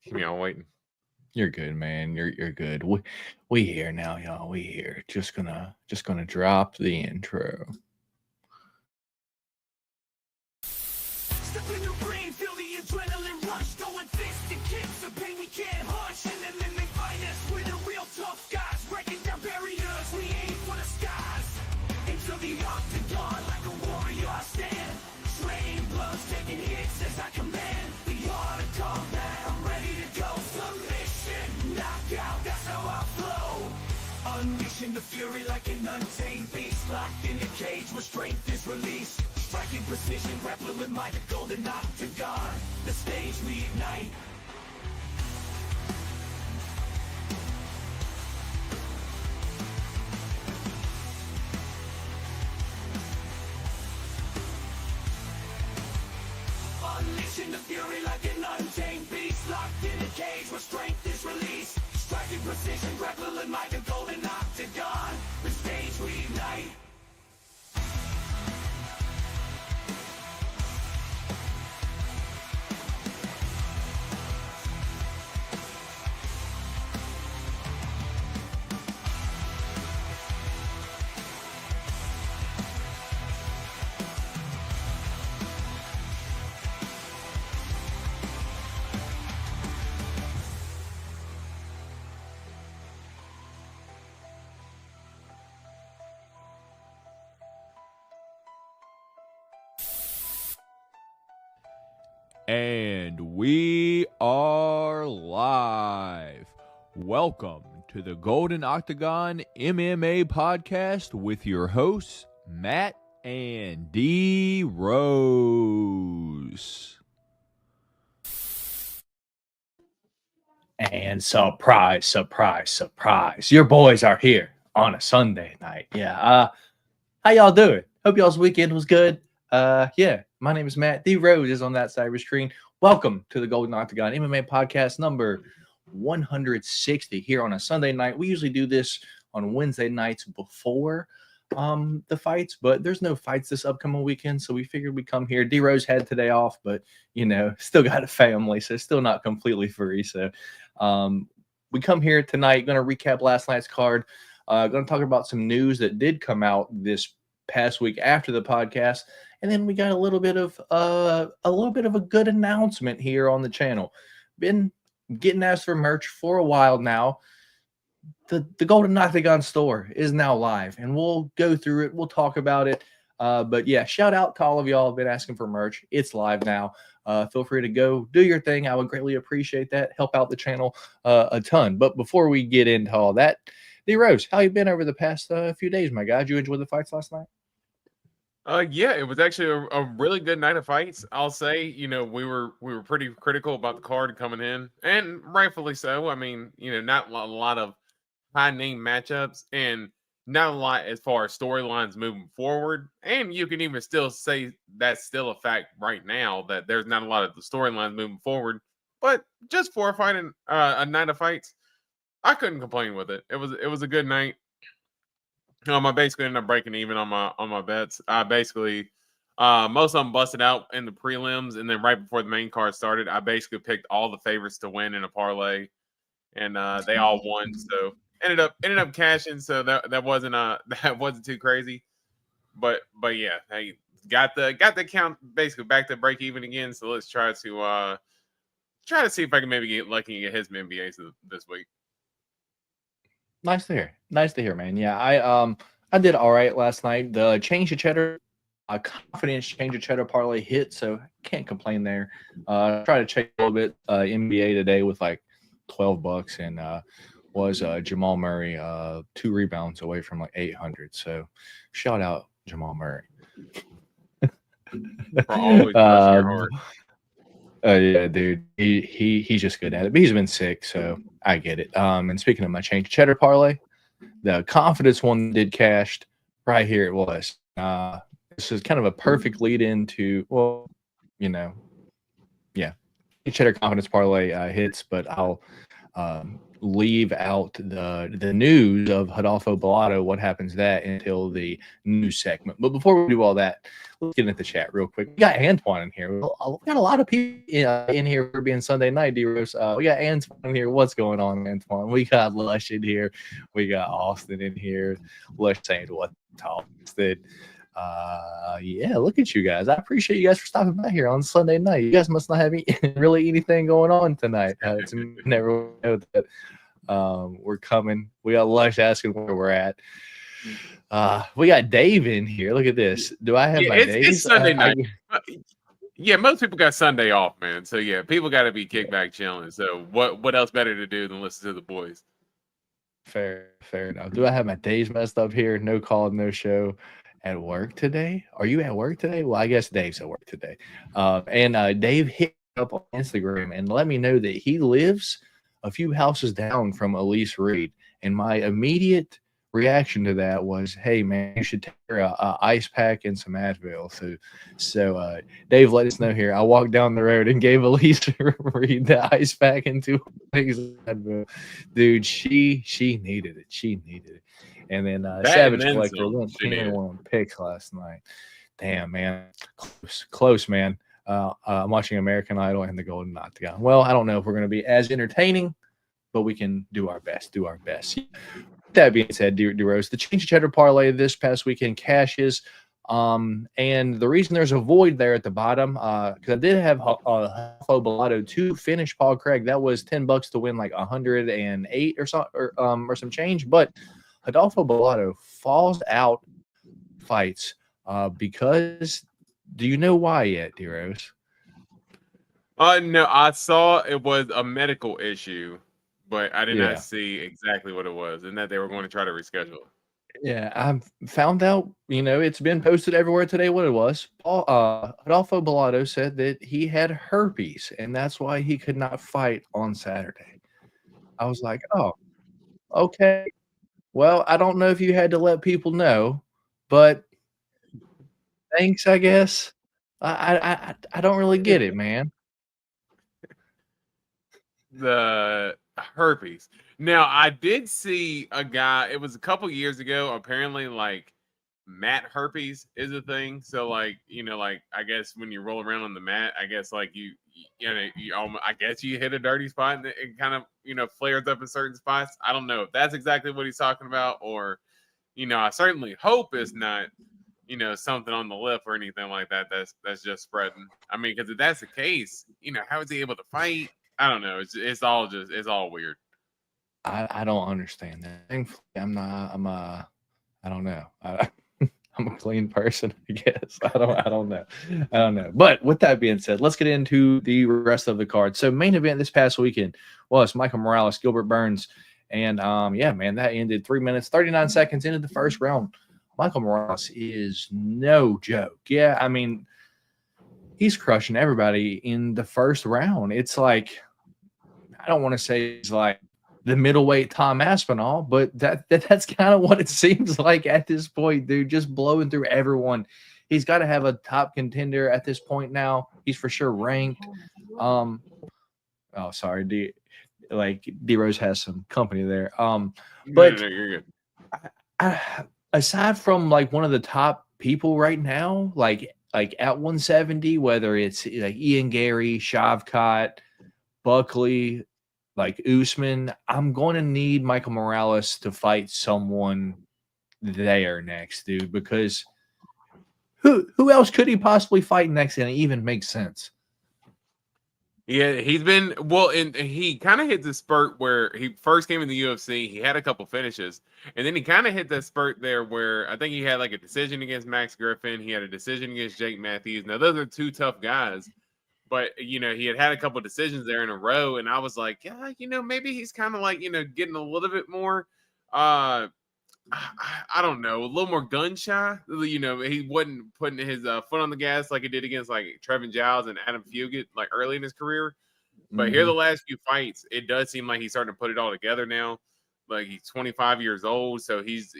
Keep me on waiting. You're good, man. You're good. We here now, y'all. We here. Just gonna drop the intro. Step in the rain, feel the adrenaline rush. Going fist and kicks, the pain we can't hush. And then they find us, we're the real tough guys. Breaking down barriers, we aim for the skies. Into the octagon like a warrior I stand. Train blows, taking hits as I command. The art of combat, I'm ready to go. Submission, knockout, that's how I flow. Unleashing the fury like an untamed beast. Locked in a cage where strength is released. Striking precision, grappling with my golden octagon. The stage we ignite. Unleashing the fury like an untamed beast. Locked in a cage where strength is released. Striking precision, grappling with my golden octagon. The stage we ignite. And we are live. Welcome to the Golden Octagon MMA Podcast with your hosts, Matt and D Rose. And surprise, surprise, surprise. Your boys are here on a Sunday night. Yeah. How y'all doing? Hope y'all's weekend was good. Yeah. My name is Matt. D Rose is on that side of the screen. Welcome to the Golden Octagon MMA Podcast number 160 here on a Sunday night. We usually do this on Wednesday nights before the fights, but there's no fights this upcoming weekend, so we figured we'd come here. D Rose had today off, but still got a family, so still not completely free. So we come here tonight, going to recap last night's card, going to talk about some news that did come out this past week after the podcast. And then we got a little bit of a good announcement here on the channel. Been getting asked for merch for a while now. The Golden Octagon store is now live, and we'll go through it. We'll talk about it. But yeah, shout out to all of y'all who've been asking for merch. It's live now. Feel free to go do your thing. I would greatly appreciate that. Help out the channel a ton. But before we get into all that, D Rose, how you been over the past few days, my guy? Did you enjoy the fights last night? Yeah, it was actually a really good night of fights. I'll say, we were pretty critical about the card coming in, and rightfully so. I mean, not a lot of high name matchups, and not a lot as far as storylines moving forward. And you can even still say that's still a fact right now that there's not a lot of the storylines moving forward. But just for a night of fights, I couldn't complain with it. It was a good night. I basically ended up breaking even on my bets. I basically most of them busted out in the prelims, and then right before the main card started, I basically picked all the favorites to win in a parlay, and they all won. So ended up cashing. So that wasn't that wasn't too crazy. But yeah, hey, got the count basically back to break even again. So let's try to see if I can maybe get lucky and get his MBAs this week. Nice to hear. Nice to hear, man. Yeah, I did all right last night. The change to cheddar, confidence change to cheddar parlay hit, so can't complain there. Try to check a little bit NBA today with like $12, and was Jamal Murray 2 rebounds away from like 800. So shout out Jamal Murray. For always blessing your heart. Yeah, dude, he's just good at it. But he's been sick, so I get it. And speaking of my change cheddar parlay, the confidence one did cashed right here. It was. This is kind of a perfect lead into cheddar confidence parlay hits, but I'll leave out the news of Rodolfo Bellato, what happens that until the news segment. But before we do all that, let's get into the chat real quick. We got Antoine in here. We got a lot of people in here for being Sunday night, D-Rose. We got Antoine in here. What's going on, Antoine? We got Lush in here. We got Austin in here. Lush saying what's Austin. Yeah, look at you guys. I appreciate you guys for stopping by here on Sunday night. You guys must not have really anything going on tonight. It's never know that we're coming. We got Lush asking where we're at. We got Dave in here. Look at this. Do I have my days? It's Sunday night. Yeah, most people got Sunday off, man. So yeah, people got to be kickback chilling. So what else better to do than listen to the boys? Fair enough. Do I have my days messed up here? No call, no show. At work today? Are you at work today? Well, I guess Dave's at work today. And Dave hit up on Instagram and let me know that he lives a few houses down from Elise Reed. And my immediate reaction to that was, hey, man, you should take her a ice pack and some Advil. So Dave let us know here. I walked down the road and gave Elise Reed the ice pack and 2 things of Advil. Dude, she needed it. She needed it. And then Savage Collector went 10-1 on picks last night. Damn, man. Close, man. I'm watching American Idol and the Golden Octagon. Well, I don't know if we're going to be as entertaining, but we can do our best. With that being said, D-Rose, the change of cheddar parlay this past weekend cashes. And the reason there's a void there at the bottom, because I did have Rodolfo Bellato to finish Paul Craig. That was $10 to win like 108 or so, or some change. But Rodolfo Bellato falls out fights because do you know why yet, D-Rose? No, I saw it was a medical issue, but I did not see exactly what it was and that they were going to try to reschedule. Yeah, I found out, it's been posted everywhere today what it was. Rodolfo Bellato said that he had herpes and that's why he could not fight on Saturday. I was like, oh, okay. Well, I don't know if you had to let people know, but thanks, I guess. I don't really get it, man. The herpes. Now, I did see a guy, it was a couple years ago, apparently like mat herpes is a thing. So like, I guess when you roll around on the mat, I guess like I guess you hit a dirty spot and it kind of, flares up in certain spots. I don't know if that's exactly what he's talking about or, I certainly hope it's not, something on the lip or anything like that. That's just spreading. I mean, because if that's the case, how is he able to fight? I don't know. It's all weird. I don't understand that. Thankfully, I don't know. I'm a clean person, I guess. I don't know. But with that being said, let's get into the rest of the card. So main event this past weekend was Michael Morales, Gilbert Burns. And that ended 3 minutes, 39 seconds into the first round. Michael Morales is no joke. Yeah, I mean, he's crushing everybody in the first round. It's like, I don't want to say he's like the middleweight Tom Aspinall, but that's kind of what it seems like at this point, dude. Just blowing through everyone. He's got to have a top contender at this point now. He's for sure ranked. Sorry, D-Rose has some company there. But no, you're good. Aside from like one of the top people right now, like at 170, whether it's like Ian Gary, Shavkat, Buckley, like Usman, I'm going to need Michael Morales to fight someone there next, dude, because who else could he possibly fight next and it even makes sense? Yeah, he's been and he kind of hit the spurt where he first came in the UFC. He had a couple finishes, and then he kind of hit that spurt there where I think he had like a decision against Max Griffin. He had a decision against Jake Matthews. Now those are two tough guys, but he had a couple decisions there in a row, and I was like, yeah, maybe he's kind of like getting a little bit more. I don't know, a little more gun shy. He wasn't putting his foot on the gas like he did against like Trevin Giles and Adam Fugit like early in his career. But here the last few fights, it does seem like he's starting to put it all together now. Like he's 25 years old, so he's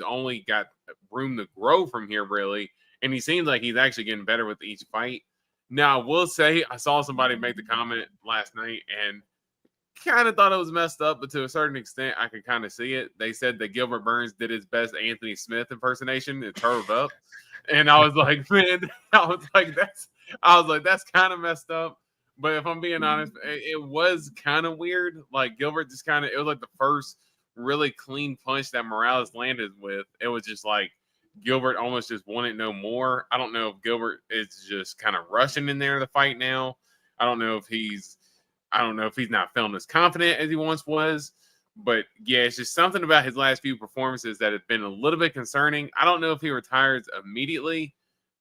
only got room to grow from here really, and he seems like he's actually getting better with each fight. Now I will say I saw somebody make the comment last night, and kind of thought it was messed up, but to a certain extent, I could kind of see it. They said that Gilbert Burns did his best Anthony Smith impersonation and turtled up, and I was like, man, that's kind of messed up. But if I'm being honest, it was kind of weird. Like Gilbert just kind of, it was like the first really clean punch that Morales landed with. It was just like Gilbert almost just wanted no more. I don't know if Gilbert is just kind of rushing in there to fight now. I don't know if he's not feeling as confident as he once was. But yeah, it's just something about his last few performances that have been a little bit concerning. I don't know if he retires immediately,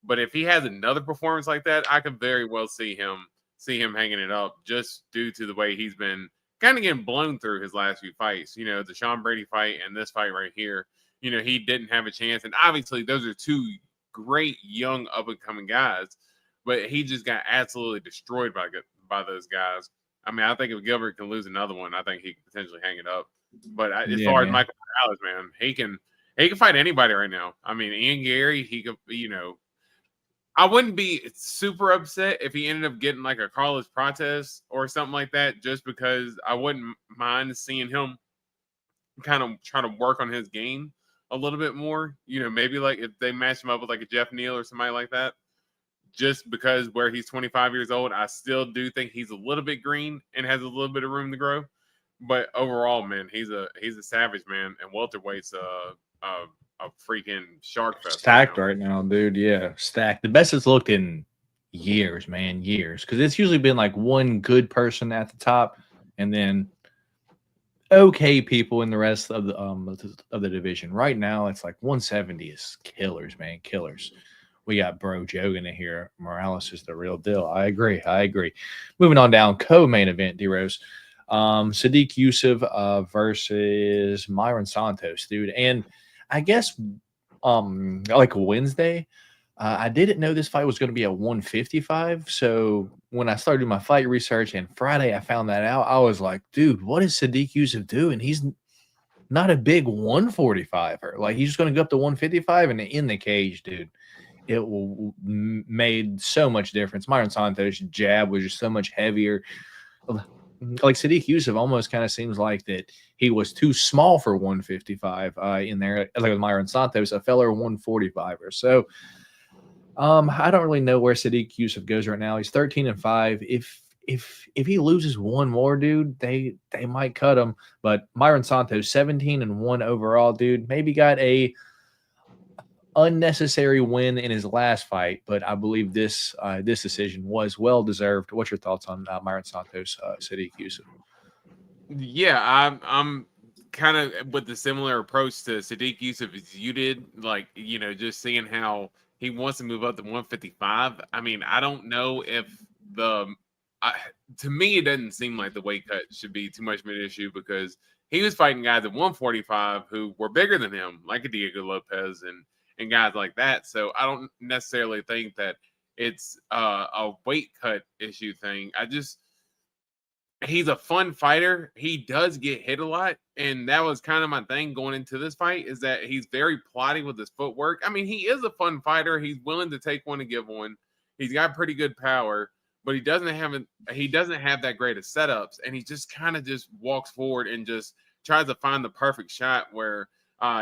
but if he has another performance like that, I could very well see him hanging it up just due to the way he's been kind of getting blown through his last few fights. You know, the Sean Brady fight and this fight right here, you know, he didn't have a chance. And obviously those are two great young up and coming guys, but he just got absolutely destroyed by those guys. I mean, I think if Gilbert can lose another one, I think he could potentially hang it up. But as far as Michael Morales, man, he can fight anybody right now. I mean, Ian Gary, he could, you know, I wouldn't be super upset if he ended up getting like a Carlos Prates or something like that, just because I wouldn't mind seeing him kind of try to work on his game a little bit more. You know, maybe like if they match him up with like a Jeff Neal or somebody like that, just because where he's 25 years old, I still do think he's a little bit green and has a little bit of room to grow. But overall, man, he's a savage, man, and welterweight's a freaking shark fest. Stacked right now, dude. Yeah, stacked. The best it's looked in years, man, years. Because it's usually been like one good person at the top, and then okay people in the rest of the division. Right now, it's like 170 is killers, man, killers. We got Bro Jogan in here. Morales is the real deal. I agree. Moving on down, co-main event, D-Rose. Sadiq Yusuf versus Myron Santos, dude. And I guess like Wednesday, I didn't know this fight was going to be at 155. So when I started my fight research and Friday I found that out, I was like, dude, what is Sadiq Yusuf doing? He's not a big 145er. Like he's just going to go up to 155 and in the cage, dude. It made so much difference. Myron Santos' jab was just so much heavier. Like Sadiq Yusuf almost kind of seems like that he was too small for 155 in there. Like with Myron Santos, a fellow 145er. So I don't really know where Sadiq Yusuf goes right now. He's 13-5. If he loses one more, dude, they might cut him. But Myron Santos, 17-1 overall, dude. Maybe got a unnecessary win in his last fight, but I believe this decision was well deserved. What's your thoughts on Myron Santos, Sadiq Yusuf? Yeah, I'm kind of with the similar approach to Sadiq Yusuf as you did. Like, you know, just seeing how he wants to move up to 155. I mean, I don't know if to me, it doesn't seem like the weight cut should be too much of an issue because he was fighting guys at 145 who were bigger than him, like a Diego Lopez and guys like that. So I don't necessarily think that it's a weight cut issue thing. He's a fun fighter. He does get hit a lot. And that was kind of my thing going into this fight is that he's very plotty with his footwork. I mean, he is a fun fighter. He's willing to take one and give one. He's got pretty good power, but he doesn't have that great of setups. And he just kind of just walks forward and just tries to find the perfect shot where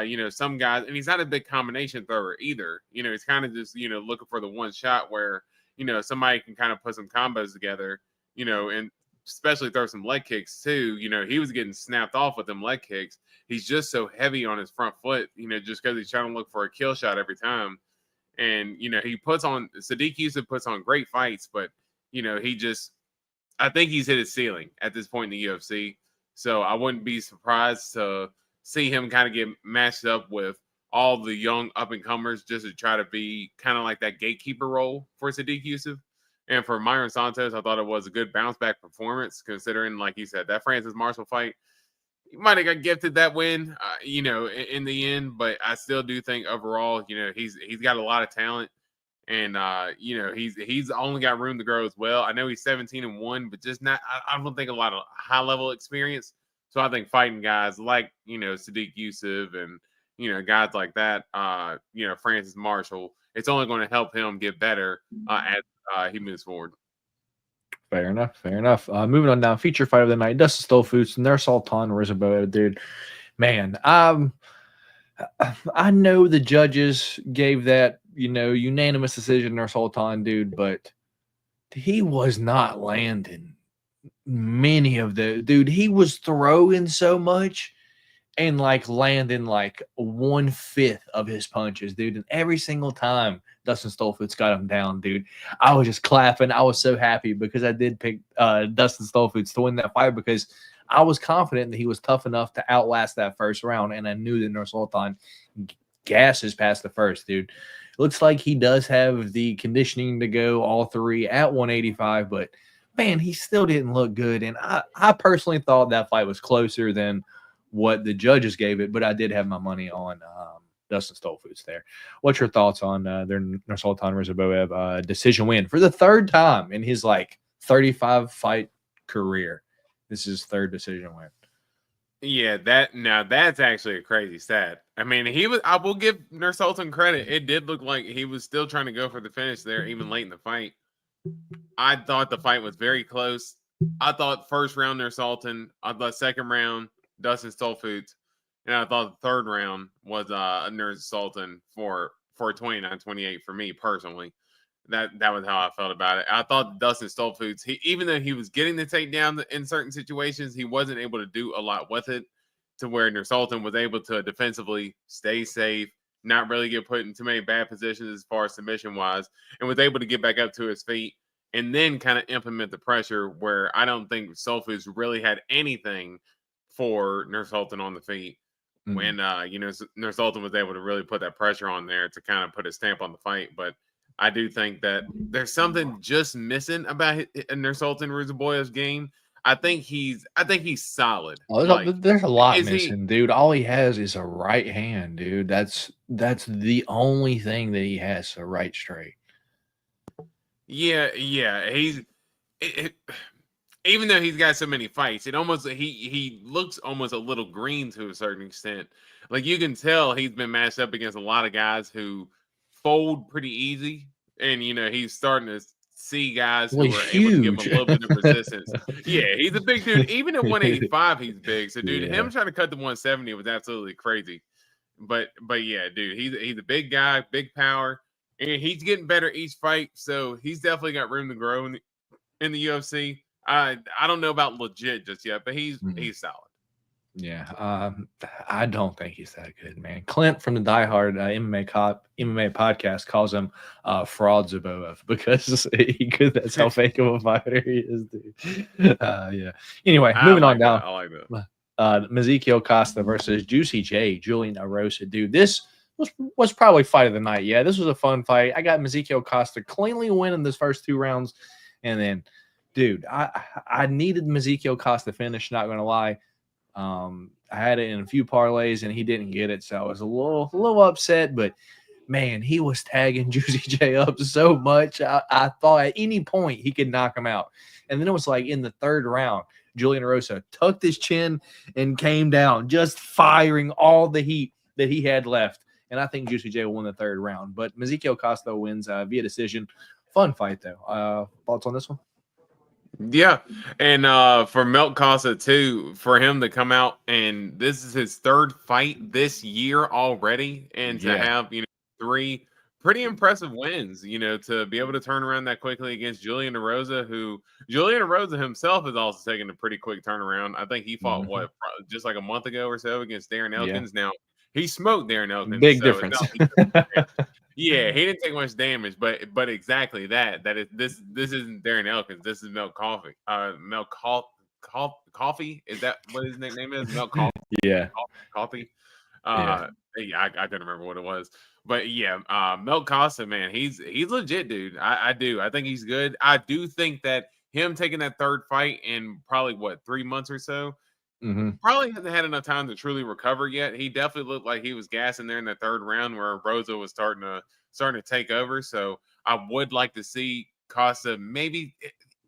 you know, some guys, and he's not a big combination thrower either. You know, he's kind of just, you know, looking for the one shot where, you know, somebody can kind of put some combos together, you know, and especially throw some leg kicks too. You know, he was getting snapped off with them leg kicks. He's just so heavy on his front foot, you know, just because he's trying to look for a kill shot every time. And, you know, Sadiq Yusuf puts on great fights, but, you know, I think he's hit his ceiling at this point in the UFC. So I wouldn't be surprised to see him kind of get matched up with all the young up-and-comers just to try to be kind of like that gatekeeper role for Sadiq Yusuf. And for Myron Santos, I thought it was a good bounce-back performance considering, like you said, that Francis Marshall fight, he might have got gifted that win, you know, in the end. But I still do think overall, you know, he's got a lot of talent. And, you know, he's only got room to grow as well. I know he's 17-1, but just not – I don't think a lot of high-level experience. So I think fighting guys like, you know, Sadiq Yusuf and, you know, guys like that, you know, Francis Marshall, it's only going to help him get better as he moves forward. Fair enough. Fair enough. Moving on down, feature fight of the night: Dustin Stolfus and their Sultan Rizabova, dude. Man, I know the judges gave that unanimous decision to Sultan, dude, but he was not landing many of the dude. He was throwing so much and like landing like 1/5 of his punches, dude. And every single time Dustin Stolfus got him down, dude, I was just clapping. I was so happy because I did pick Dustin Stolfus to win that fight because I was confident that he was tough enough to outlast that first round, and I knew that Nursultan gasses past the first, dude. Looks like he does have the conditioning to go all three at 185, but man, he still didn't look good. And I personally thought that fight was closer than what the judges gave it, but I did have my money on Dustin Stolfus there. What's your thoughts on their Nursultan Rizabova decision win for the third time in his 35 fight career? This is his third decision win. Yeah, that's actually a crazy stat. I mean, I will give Nursultan credit. It did look like he was still trying to go for the finish there, even late in the fight. I thought the fight was very close. I thought first round Nursultan. I thought second round Dustin Stolfus, and I thought the third round was Nursultan for 29-28 for me personally. That was how I felt about it. I thought Dustin Stolfus, even though he was getting the takedown in certain situations, he wasn't able to do a lot with it to where Nursultan was able to defensively stay safe, not really get put in too many bad positions as far as submission-wise, and was able to get back up to his feet and then kind of implement the pressure where I don't think Stolfus really had anything for Nursultan on the feet. When Nursultan was able to really put that pressure on there to kind of put a stamp on the fight. But I do think that there's something just missing about Nursultan Ruzaboyev's game. I think he's solid. There's a lot missing, dude. All he has is a right hand, dude. That's the only thing that he has, a right straight. Yeah. Even though he's got so many fights, he looks almost a little green to a certain extent. Like you can tell he's been matched up against a lot of guys who fold pretty easy, and he's starting to see guys who are able to give him a little bit of resistance. Yeah, he's a big dude. Even at 185, he's big. So, dude, him trying to cut to 170 was absolutely crazy. But yeah, dude, he's a big guy, big power, and he's getting better each fight. So he's definitely got room to grow in the UFC. I don't know about legit just yet, but he's solid. Yeah, I don't think he's that good, man. Clint from the Die Hard MMA podcast calls him Fraud Zaboev because that's how fake of a fighter he is, dude. Yeah. Anyway, moving on down. I like that. Ezekiel Costa versus Juicy J, Julian Erosa, dude. This was probably fight of the night. Yeah, this was a fun fight. I got Ezekiel Costa cleanly winning this first two rounds, and then, dude, I needed Ezekiel Costa finish. Not gonna lie. I had it in a few parlays and he didn't get it, so I was a little upset. But man, he was tagging Juicy J up so much. I thought at any point he could knock him out. And then it was like in the third round, Julian Erosa tucked his chin and came down, just firing all the heat that he had left. And I think Juicy J will win the third round. But Ezekiel Costa wins via decision. Fun fight though. Thoughts on this one? Yeah, and for Milk Costa too, for him to come out and this is his third fight this year already, and to have three pretty impressive wins, to be able to turn around that quickly against Julian Erosa, who Julian Erosa himself has also taken a pretty quick turnaround. I think he fought just like a month ago or so against Darren Elkins. Now he smoked Darren Elkins. Big difference. Yeah, he didn't take much damage, but exactly that is this isn't Darren Elkins. This is Milk Coffee. Milk Coffee. Is that what his nickname is? Milk Coffee. Yeah. Coffee. I couldn't remember what it was, but yeah, Milk Costa, man, he's legit, dude. I do. I think he's good. I do think that him taking that third fight in probably 3 months or so. Probably hasn't had enough time to truly recover yet. He definitely looked like he was gassing there in the third round where Rosa was starting to take over. So I would like to see Costa maybe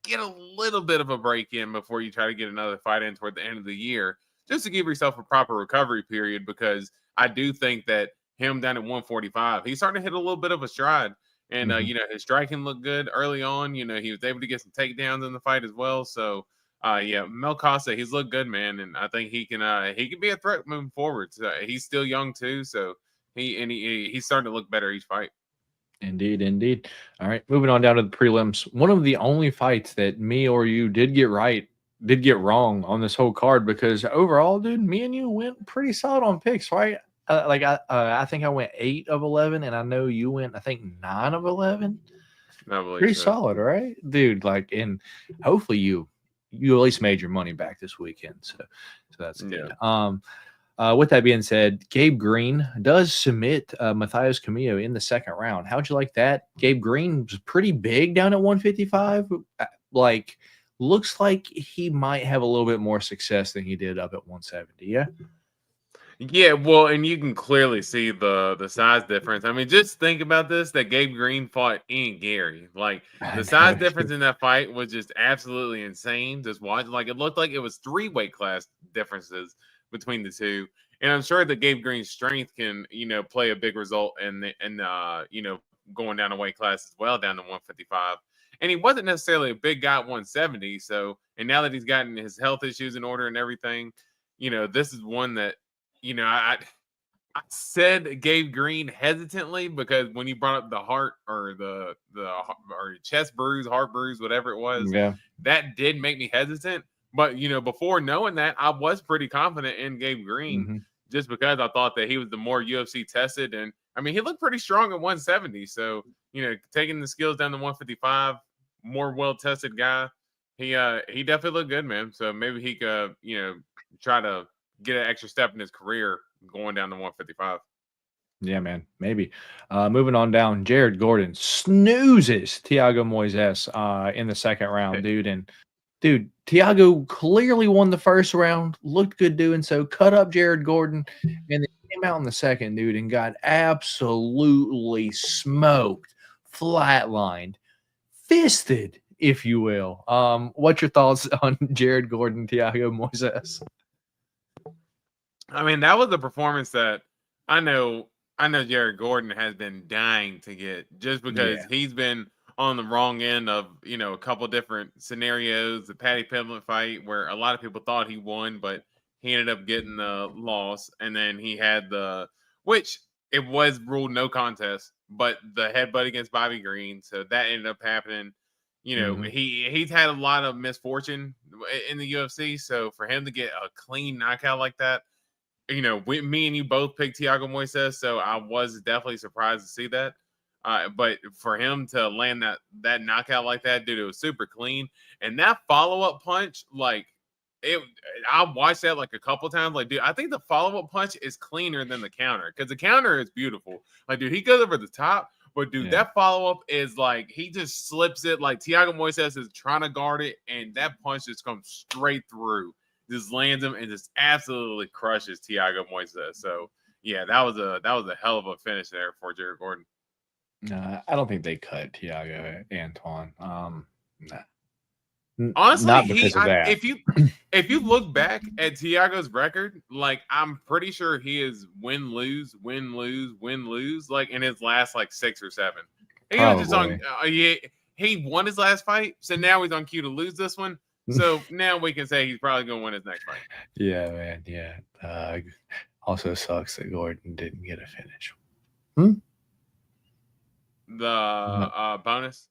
get a little bit of a break in before you try to get another fight in toward the end of the year, just to give yourself a proper recovery period, because I do think that him down at 145, he's starting to hit a little bit of a stride. And his striking looked good early on. He was able to get some takedowns in the fight as well. So Mel Costa, he's looked good, man, and I think he can be a threat moving forward. So he's still young too, so he's starting to look better each fight. Indeed. All right, moving on down to the prelims. One of the only fights that me or you did get wrong on this whole card, because overall, dude, me and you went pretty solid on picks, right? I think I went 8 of 11, and I know you went, I think 9 of 11. Pretty solid, right, dude? And hopefully you at least made your money back this weekend. So that's good. With that being said, Gabe Green does submit Matthias Camillo in the second round. How'd you like that? Gabe Green was pretty big down at 155. Looks like he might have a little bit more success than he did up at 170. Yeah. Yeah, well, and you can clearly see the size difference. I mean, just think about this: that Gabe Green fought Ian Gary. Like the size difference in that fight was just absolutely insane. Just watch, it looked like it was 3 weight class differences between the two, and I'm sure that Gabe Green's strength can play a big result in going down a weight class as well, down to 155. And he wasn't necessarily a big guy at 170. So, and now that he's gotten his health issues in order and everything, this is one that I said Gabe Green hesitantly, because when you brought up the heart or the chest bruise, heart bruise, whatever it was, that did make me hesitant. But, before knowing that, I was pretty confident in Gabe Green, just because I thought that he was the more UFC tested. And, I mean, he looked pretty strong at 170. So, taking the skills down to 155, more well-tested guy, he definitely looked good, man. So maybe he could, try to get an extra step in his career going down to 155. Yeah, man, maybe. Moving on down, Jared Gordon snoozes Thiago Moises in the second round, dude. And dude, Thiago clearly won the first round, looked good doing so, cut up Jared Gordon, and then came out in the second, dude, and got absolutely smoked, flatlined, fisted, if you will. What's your thoughts on Jared Gordon, Thiago Moises? I mean, that was a performance that I know Jared Gordon has been dying to get, just because he's been on the wrong end of, a couple different scenarios. The Paddy Pimblett fight, where a lot of people thought he won, but he ended up getting the loss. And then he had which it was ruled no contest, but the headbutt against Bobby Green. So that ended up happening. He's had a lot of misfortune in the UFC. So for him to get a clean knockout like that, me and you both picked Thiago Moises, so I was definitely surprised to see that. But for him to land that knockout like that, dude, it was super clean. And that follow-up punch, I watched that a couple times. Dude, I think the follow-up punch is cleaner than the counter, because the counter is beautiful. Dude, he goes over the top, but dude, that follow-up is he just slips it. Thiago Moises is trying to guard it, and that punch just comes straight through. Just lands him and just absolutely crushes Thiago Moises. So yeah, that was a hell of a finish there for Jared Gordon. No, I don't think they cut Thiago Antoine. Nah. Honestly, not because of that. If you look back at Thiago's record, I'm pretty sure he is win lose, in his last 6 or 7. He was just on. He won his last fight, so now he's on cue to lose this one. So now we can say he's probably going to win his next fight. Yeah, man. Yeah. Also sucks that Gordon didn't get a finish. The bonus,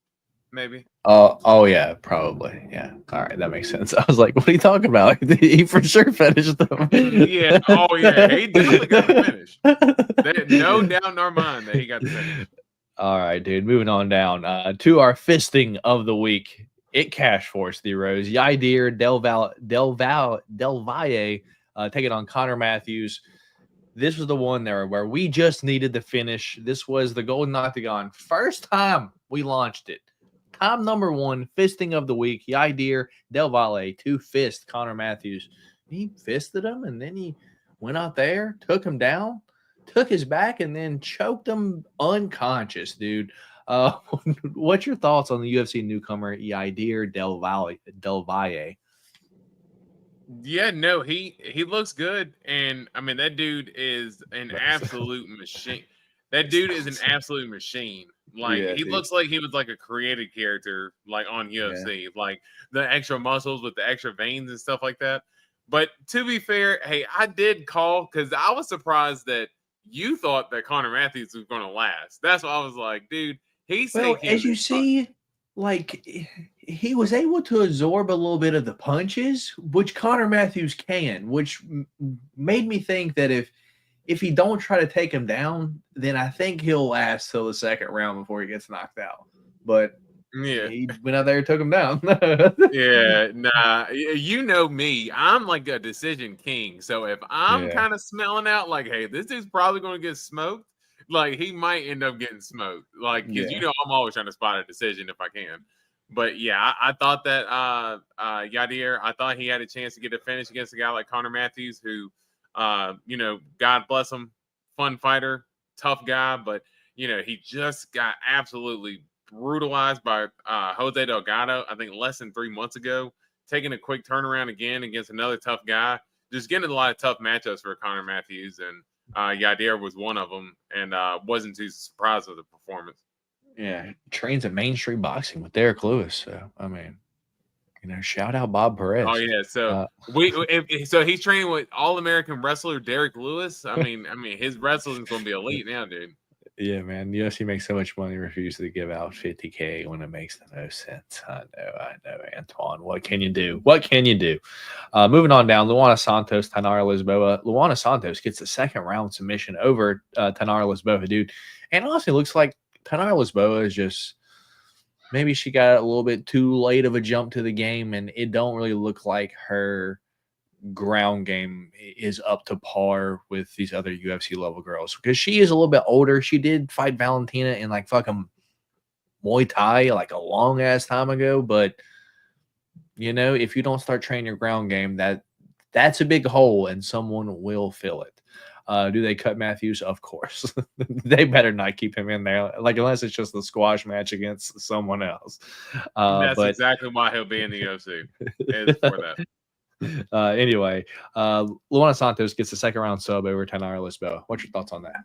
maybe. Oh yeah, probably. Yeah. All right, that makes sense. I was like, what are you talking about? He for sure finished them. Yeah. Oh yeah, he definitely got the finish. No doubt in our mind that he got the finish. All right, dude. Moving on down to our fisting of the week. It Cash Force the Rose. Yair Del Valle taking on Connor Matthews. This was the one there where we just needed the finish. This was the Golden Octagon. First time we launched it. Time number 1, fisting of the week. Yair Del Valle to fist Connor Matthews. He fisted him, and then he went out there, took him down, took his back, and then choked him unconscious, dude. What's your thoughts on the UFC newcomer Yair Del Valle? Yeah, no, he looks good, and I mean that dude is an absolute machine. That dude is an absolute machine. Like Yeah, he dude. looks like he was like a created character, like on UFC, like the extra muscles with the extra veins and stuff like that. But to be fair, hey, I did call because I was surprised that you thought that Connor Matthews was going to last. That's why I was like, dude, he's Well, taking as you see, like he was able to absorb a little bit of the punches, which Connor Matthews can, which made me think that if he don't try to take him down, then I think he'll last till the second round before he gets knocked out. But yeah. he went out there and took him down. Yeah, nah, you know me. I'm like a decision king. So if I'm Yeah. kind of smelling out like, hey, this dude's probably going to get smoked, like he might end up getting smoked. Like, because Yeah. I'm always trying to spot a decision if I can. But yeah, I thought that Yadir, I thought he had a chance to get a finish against a guy like Connor Matthews, who, God bless him, fun fighter, tough guy, but he just got absolutely brutalized by Jose Delgado, I think less than 3 months ago, taking a quick turnaround again against another tough guy. Just getting a lot of tough matchups for Connor Matthews, and Yadir was one of them, and wasn't too surprised with the performance. Yeah. Trains in mainstream boxing with Derek Lewis. So, I mean, shout out Bob Perez. Oh yeah, so so he's training with All-American wrestler Derek Lewis. I mean, his wrestling's going to be elite now, dude. Yeah, man. UFC makes so much money, refuses to give out $50K when it makes the most sense. I know, Antoine. What can you do? Moving on down, Luana Santos, Tainara Lisboa. Luana Santos gets the second round submission over Tainara Lisboa, dude. And honestly, looks like Tainara Lisboa is just maybe she got a little bit too late of a jump to the game, and it don't really look like her ground game is up to par with these other UFC level girls, because she is a little bit older. She did fight Valentina in like fucking Muay Thai like a long ass time ago, but if you don't start training your ground game, that's a big hole and someone will fill it. Do they cut Matthews? Of course. They better not keep him in there, like unless it's just the squash match against someone else. That's But exactly why he'll be in the UFC. Is for that. Anyway, Luana Santos gets the second round sub over Tainara Lisboa. What's your thoughts on that?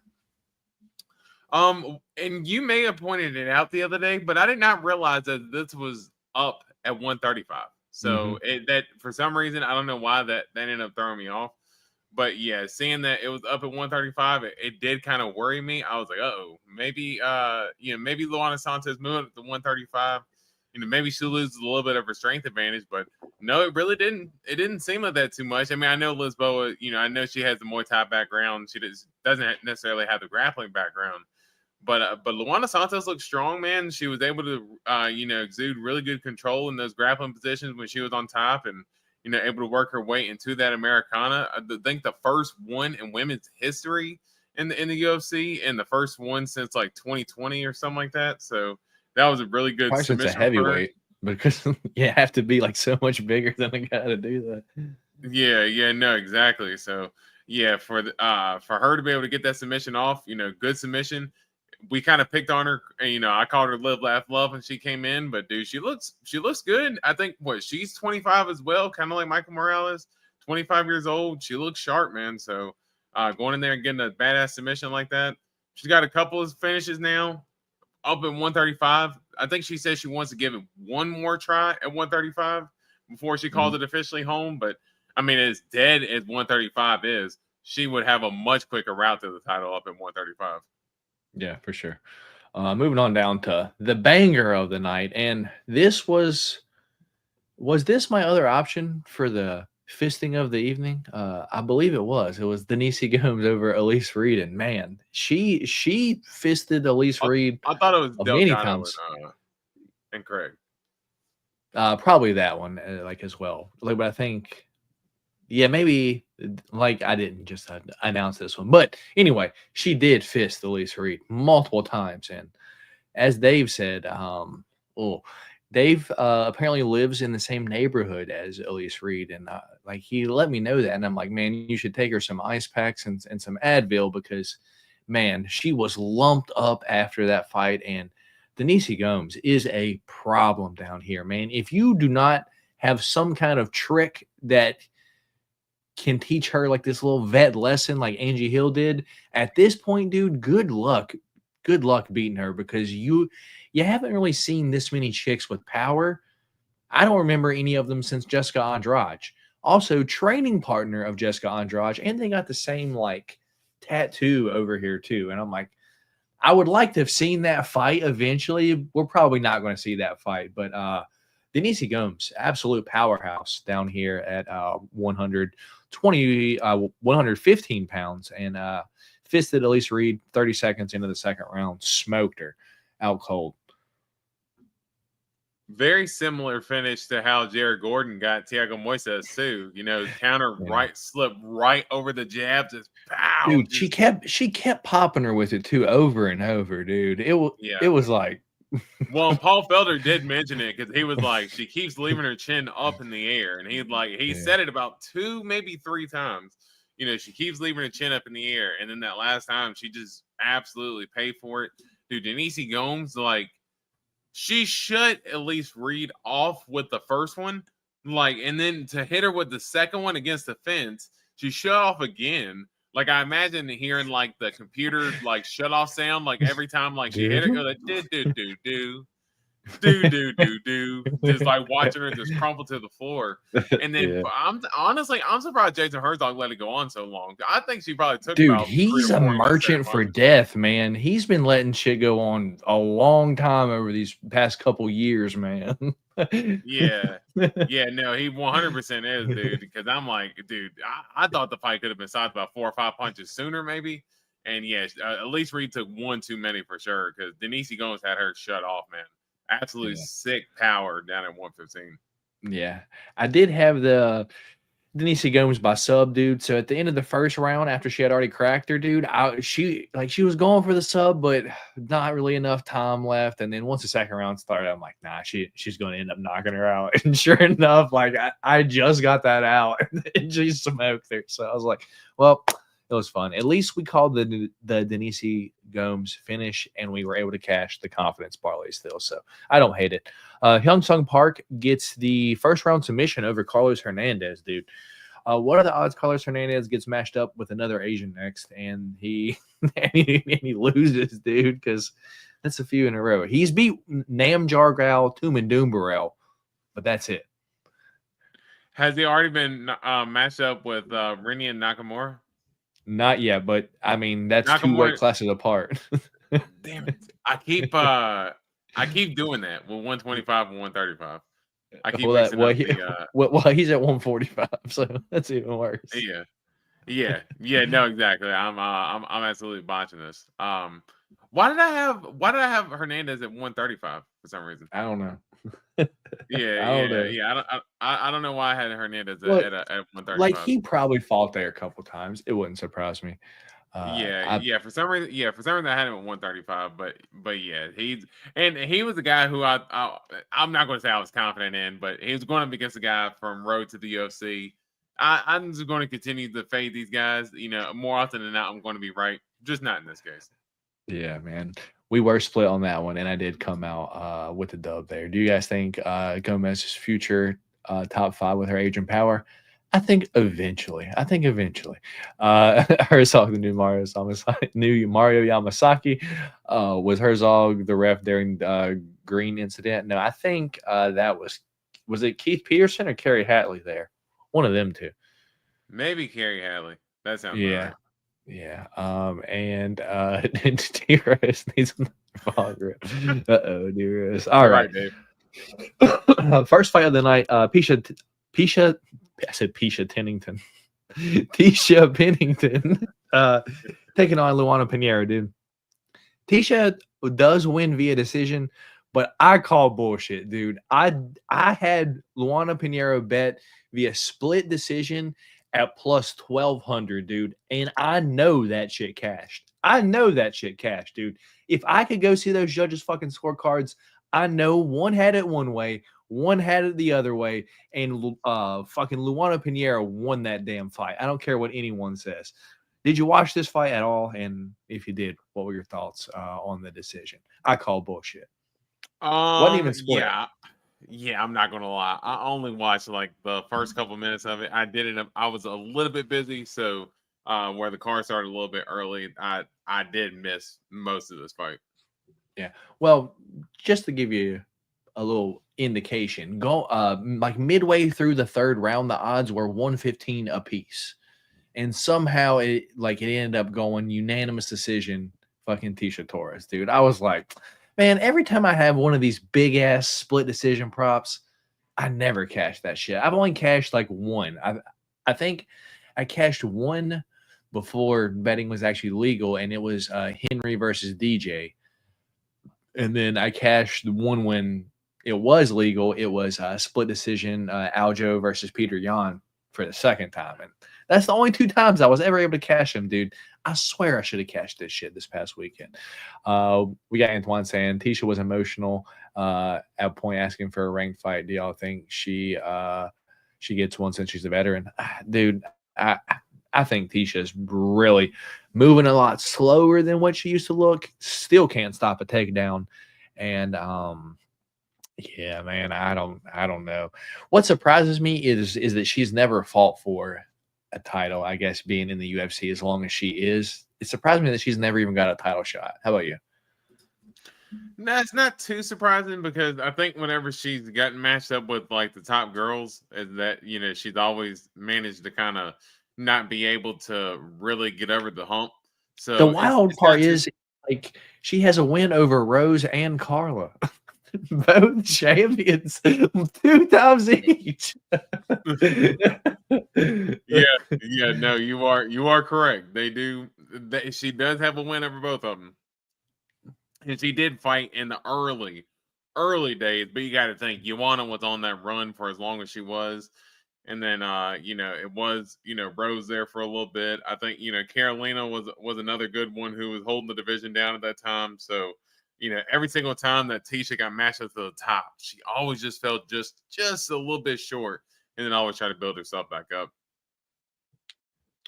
And you may have pointed it out the other day, but I did not realize that this was up at 135. So that for some reason, I don't know why that ended up throwing me off. But yeah, seeing that it was up at 135, it did kind of worry me. I was like, maybe maybe Luana Santos moving up to 135. Maybe she loses a little bit of her strength advantage, but no, it really didn't. It didn't seem like that too much. I mean, I know Lisboa, I know she has the Muay Thai background. She doesn't necessarily have the grappling background, but Luana Santos looked strong, man. She was able to, exude really good control in those grappling positions when she was on top, and able to work her way into that Americana. I think the first one in women's history in the UFC, and the first one since like 2020 or something like that. So that was a really good Probably submission. it's a heavyweight, because you have to be like so much bigger than a guy to do that. Yeah, no, exactly. So yeah, for her to be able to get that submission off, good submission. We kind of picked on her, and I called her Live Laugh Love when she came in, but dude, she looks good. I think she's 25 as well, kind of like Michael Morales, 25 years old. She looks sharp, man. So going in there and getting a badass submission like that. She's got a couple of finishes now up at 135. I think she says she wants to give it one more try at 135 before she calls it officially home. But I mean, as dead as 135 is, she would have a much quicker route to the title up at 135. Yeah, for sure. Moving on down to the banger of the night, and this was this my other option for the fisting of the evening? I believe it was. It was Denise Gomes over Elise Reed, and man, she fisted Elise Reed. I thought it was many Delgado times. incorrect. Probably that one, like as well. Like, but I think, yeah, maybe like I didn't just announce this one, but anyway, she did fist Elise Reed multiple times, and as Dave said, Dave apparently lives in the same neighborhood as Elise Reed, and like he let me know that, and I'm like, man, you should take her some ice packs and some Advil, because man, she was lumped up after that fight. And Denise Gomes is a problem down here, man. If you do not have some kind of trick that can teach her like this little vet lesson like Angie Hill did. At this point, dude, good luck. Good luck beating her because you haven't really seen this many chicks with power. I don't remember any of them since Jessica Andrade. Also, training partner of Jessica Andrade, and they got the same like tattoo over here too. And I'm like, I would like to have seen that fight eventually. We're probably not going to see that fight, but Denise Gomes, absolute powerhouse down here at 115 pounds, and fisted Elise Reed 30 seconds into the second round, smoked her out cold. Very similar finish to how Jared Gordon got Thiago Moises too. Counter right, slip right over the jabs. Just pow. Dude, she kept popping her with it too, over and over, dude. It was like. Well, Paul Felder did mention it because he was like, she keeps leaving her chin up in the air, and he said it about 2, maybe 3 times. She keeps leaving her chin up in the air, and then that last time she just absolutely paid for it. Dude, Denise Gomes, like, she should at least read off with the first one, like, and then to hit her with the second one against the fence, she shut off again. Like, I imagine hearing like the computer like shut off sound, like every time like she hit her, go like do, just like watching her just crumple to the floor. And then I'm surprised Jason Herzog let it go on so long. I think she probably took. Dude, he's a merchant for death, man. He's been letting shit go on a long time over these past couple years, man. Yeah, no, he 100% is, dude. Because I'm like, dude, I thought the fight could have been stopped about 4 or 5 punches sooner, maybe. And yes, at least Reed took one too many for sure. Because Denise Gomes had her shut off, man. Absolutely sick power down at 115. Yeah, I did have the Denise Gomes by sub, dude. So at the end of the first round, after she had already cracked her, dude, she was going for the sub, but not really enough time left. And then once the second round started, I'm like, nah, she's going to end up knocking her out. And sure enough, like I just got that out, and she smoked her. So I was like, well, it was fun. At least we called the Denise Gomes finish, and we were able to cash the confidence parlay still. So I don't hate it. Hyung Sung Park gets the first round submission over Carlos Hernandez, dude. What are the odds Carlos Hernandez gets matched up with another Asian next, and he loses, dude, because that's a few in a row. He's beat Namjargal Tumendumbaro, but that's it. Has he already been matched up with Rini and Nakamura? Not yet, but I mean that's Nakamura, 2 weight classes apart. Damn it! I keep doing that with 125 and 135. I keep well, he's at 145, so that's even worse. Yeah. No, exactly. I'm absolutely botching this. Why did I have Hernandez at 135 for some reason? I don't know. I don't know why I had Hernandez at 135. Like he probably fought there a couple times. It wouldn't surprise me. For some reason I had him at 135, but yeah, he was a guy who I'm not going to say I was confident in, but he was going up against a guy from Road to the UFC. I'm just going to continue to fade these guys. More often than not, I'm going to be right, just not in this case. Yeah, man. We were split on that one, and I did come out with a dub there. Do you guys think Gomez's future top 5 with her age and power? I think eventually. Herzog, the new Mario Yamasaki, was Herzog the ref during the green incident? No, I think that was it Keith Peterson or Kerry Hatley there? One of them two. Maybe Kerry Hatley. That sounds right. Yeah. And D-Rose needs a father. D-Rose. All right, Dave. First fight of the night, Tisha Pennington. Tisha Pennington taking on Luana Pinheiro, dude. Tisha does win via decision, but I call bullshit, dude. I had Luana Pinheiro bet via split decision at plus 1,200, dude. And I know that shit cashed. Dude. If I could go see those judges' fucking scorecards, I know one had it one way, one had it the other way, and fucking Luana Pinheiro won that damn fight. I don't care what anyone says. Did you watch this fight at all? And if you did, what were your thoughts on the decision? I call bullshit. Wasn't even split. Yeah, I'm not gonna lie. I only watched like the first couple minutes of it. I didn't. I was a little bit busy, so where the car started a little bit early, I did miss most of this fight. Yeah. Well, just to give you a little indication, like midway through the third round, the odds were 115 apiece. And somehow it ended up going unanimous decision, fucking Tisha Torres, dude. I was like, man, every time I have one of these big ass split decision props, I never cash that shit. I've only cashed like one. I think I cashed one before betting was actually legal, and it was Henry versus DJ. And then I cashed one when it was legal. It was split decision Aljo versus Peter Yan for the second time. And that's the only 2 times I was ever able to cash him, dude. I swear I should have cashed this shit this past weekend. We got Antoine saying Tisha was emotional at a point asking for a ranked fight. Do y'all think she gets one since she's a veteran? Dude, I think Tisha's really moving a lot slower than what she used to look. Still can't stop a takedown. And yeah, man, I don't know. What surprises me is that she's never fought for a title, I guess, being in the UFC as long as she is. It surprised me that she's never even got a title shot. How about you? No, it's not too surprising because I think whenever she's gotten matched up with like the top girls, is that she's always managed to kind of not be able to really get over the hump. So the wild part is like she has a win over Rose and Carla. Both champions 2 times each. yeah, no, you are correct. They do. She does have a win over both of them, and she did fight in the early days. But you got to think, Joanna was on that run for as long as she was, and then it was Rose there for a little bit. I think Carolina was another good one who was holding the division down at that time. So. Every single time that Tisha got matched up to the top, she always just felt just a little bit short, and then always try to build herself back up.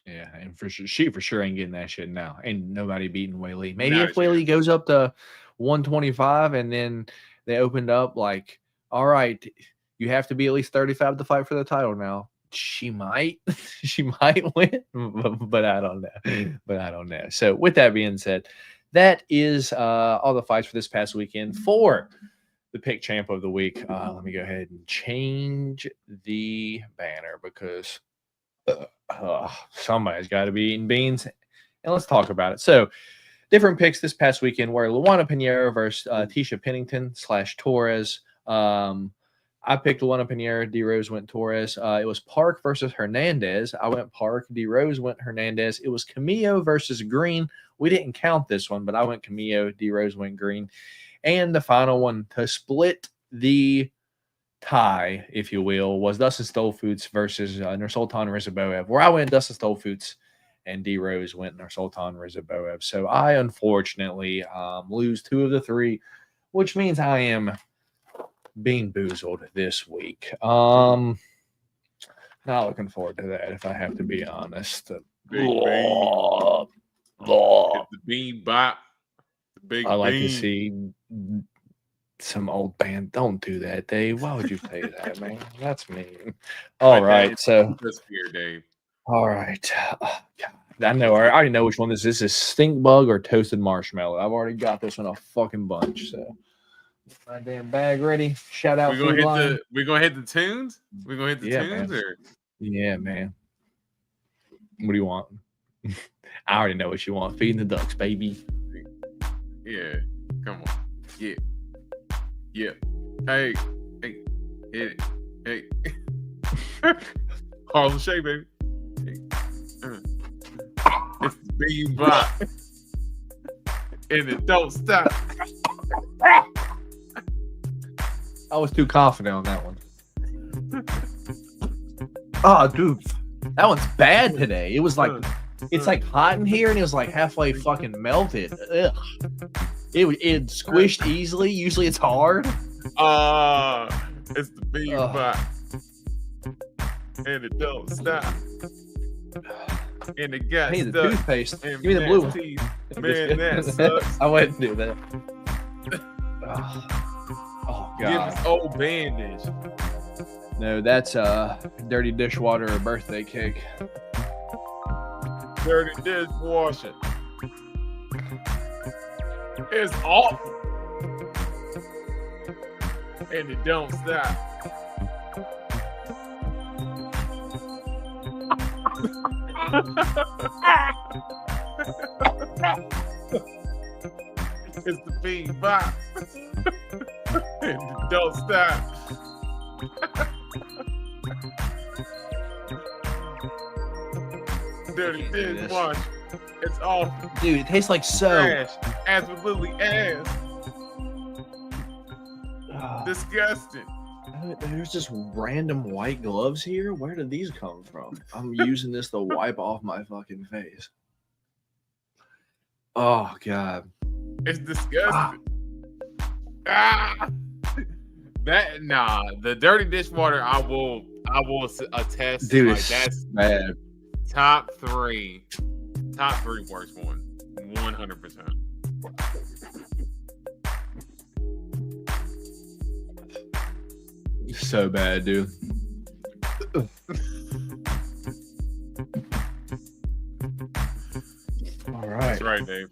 Yeah, and she for sure ain't getting that shit now. Ain't nobody beating Weili. Maybe if Weili goes up to 125, and then they opened up like, all right, you have to be at least 35 to fight for the title now. She might win, but I don't know. So with that being said. That is all the fights for this past weekend for the pick champ of the week. Let me go ahead and change the banner because somebody's got to be eating beans. And let's talk about it. So, different picks this past weekend were Luana Pinheiro versus Tisha Pennington / Torres. I picked Luana Pinheiro. D Rose went Torres. It was Park versus Hernandez. I went Park. D Rose went Hernandez. It was Camillo versus Green. We didn't count this one, but I went Camillo. D Rose went Green. And the final one to split the tie, if you will, was Dustin Stolfoots versus Nursultan Rizaboev, where I went Dustin Stolfoots and D Rose went Nursultan Rizaboev. So I unfortunately lose 2 of the 3, which means I am being boozled this week. Not looking forward to that, if I have to be honest. The bean bop. I like to see some old band. Don't do that, Dave. Why would you say that, man? That's mean. All right, so that's fear, Dave. All right. Oh, I know. I already know which one this is. This is stink bug or toasted marshmallow. I've already got this one a fucking bunch. So my damn bag ready. Shout out. We gonna hit the tunes. We gonna hit the tunes, man. or yeah, man. What do you want? I already know what you want. Feeding the ducks, baby. Yeah, come on. Yeah. Hey, hit it. Hey. Harlem Shake, baby. Hey. It's the bean bop. And it don't stop. I was too confident on that one. Oh, dude. That one's bad today. It was like, it's like hot in here and it was like halfway fucking melted. Ugh. It squished easily. Usually it's hard. It's the bean bop. And it don't stop. And it got I need the stuck. toothpaste. And Give me the blue one. teeth. Man, that sucks. I wouldn't do that. Oh Give us old bandage. No, that's dirty dishwater or birthday cake. Dirty dishwashing. It's awful. And it don't stop. It's the bean bop. And it don't stop. Dirty dishwash. It's awful. Dude, it tastes like soap. Trash. Absolutely ass. Disgusting. There's just random white gloves here. Where did these come from? I'm using this to wipe off my fucking face. Oh God. It's disgusting. The dirty dishwater, I will attest. Dude, like, it's that's bad. top three worst one. 100%. So bad, dude. All right. That's right, Dave.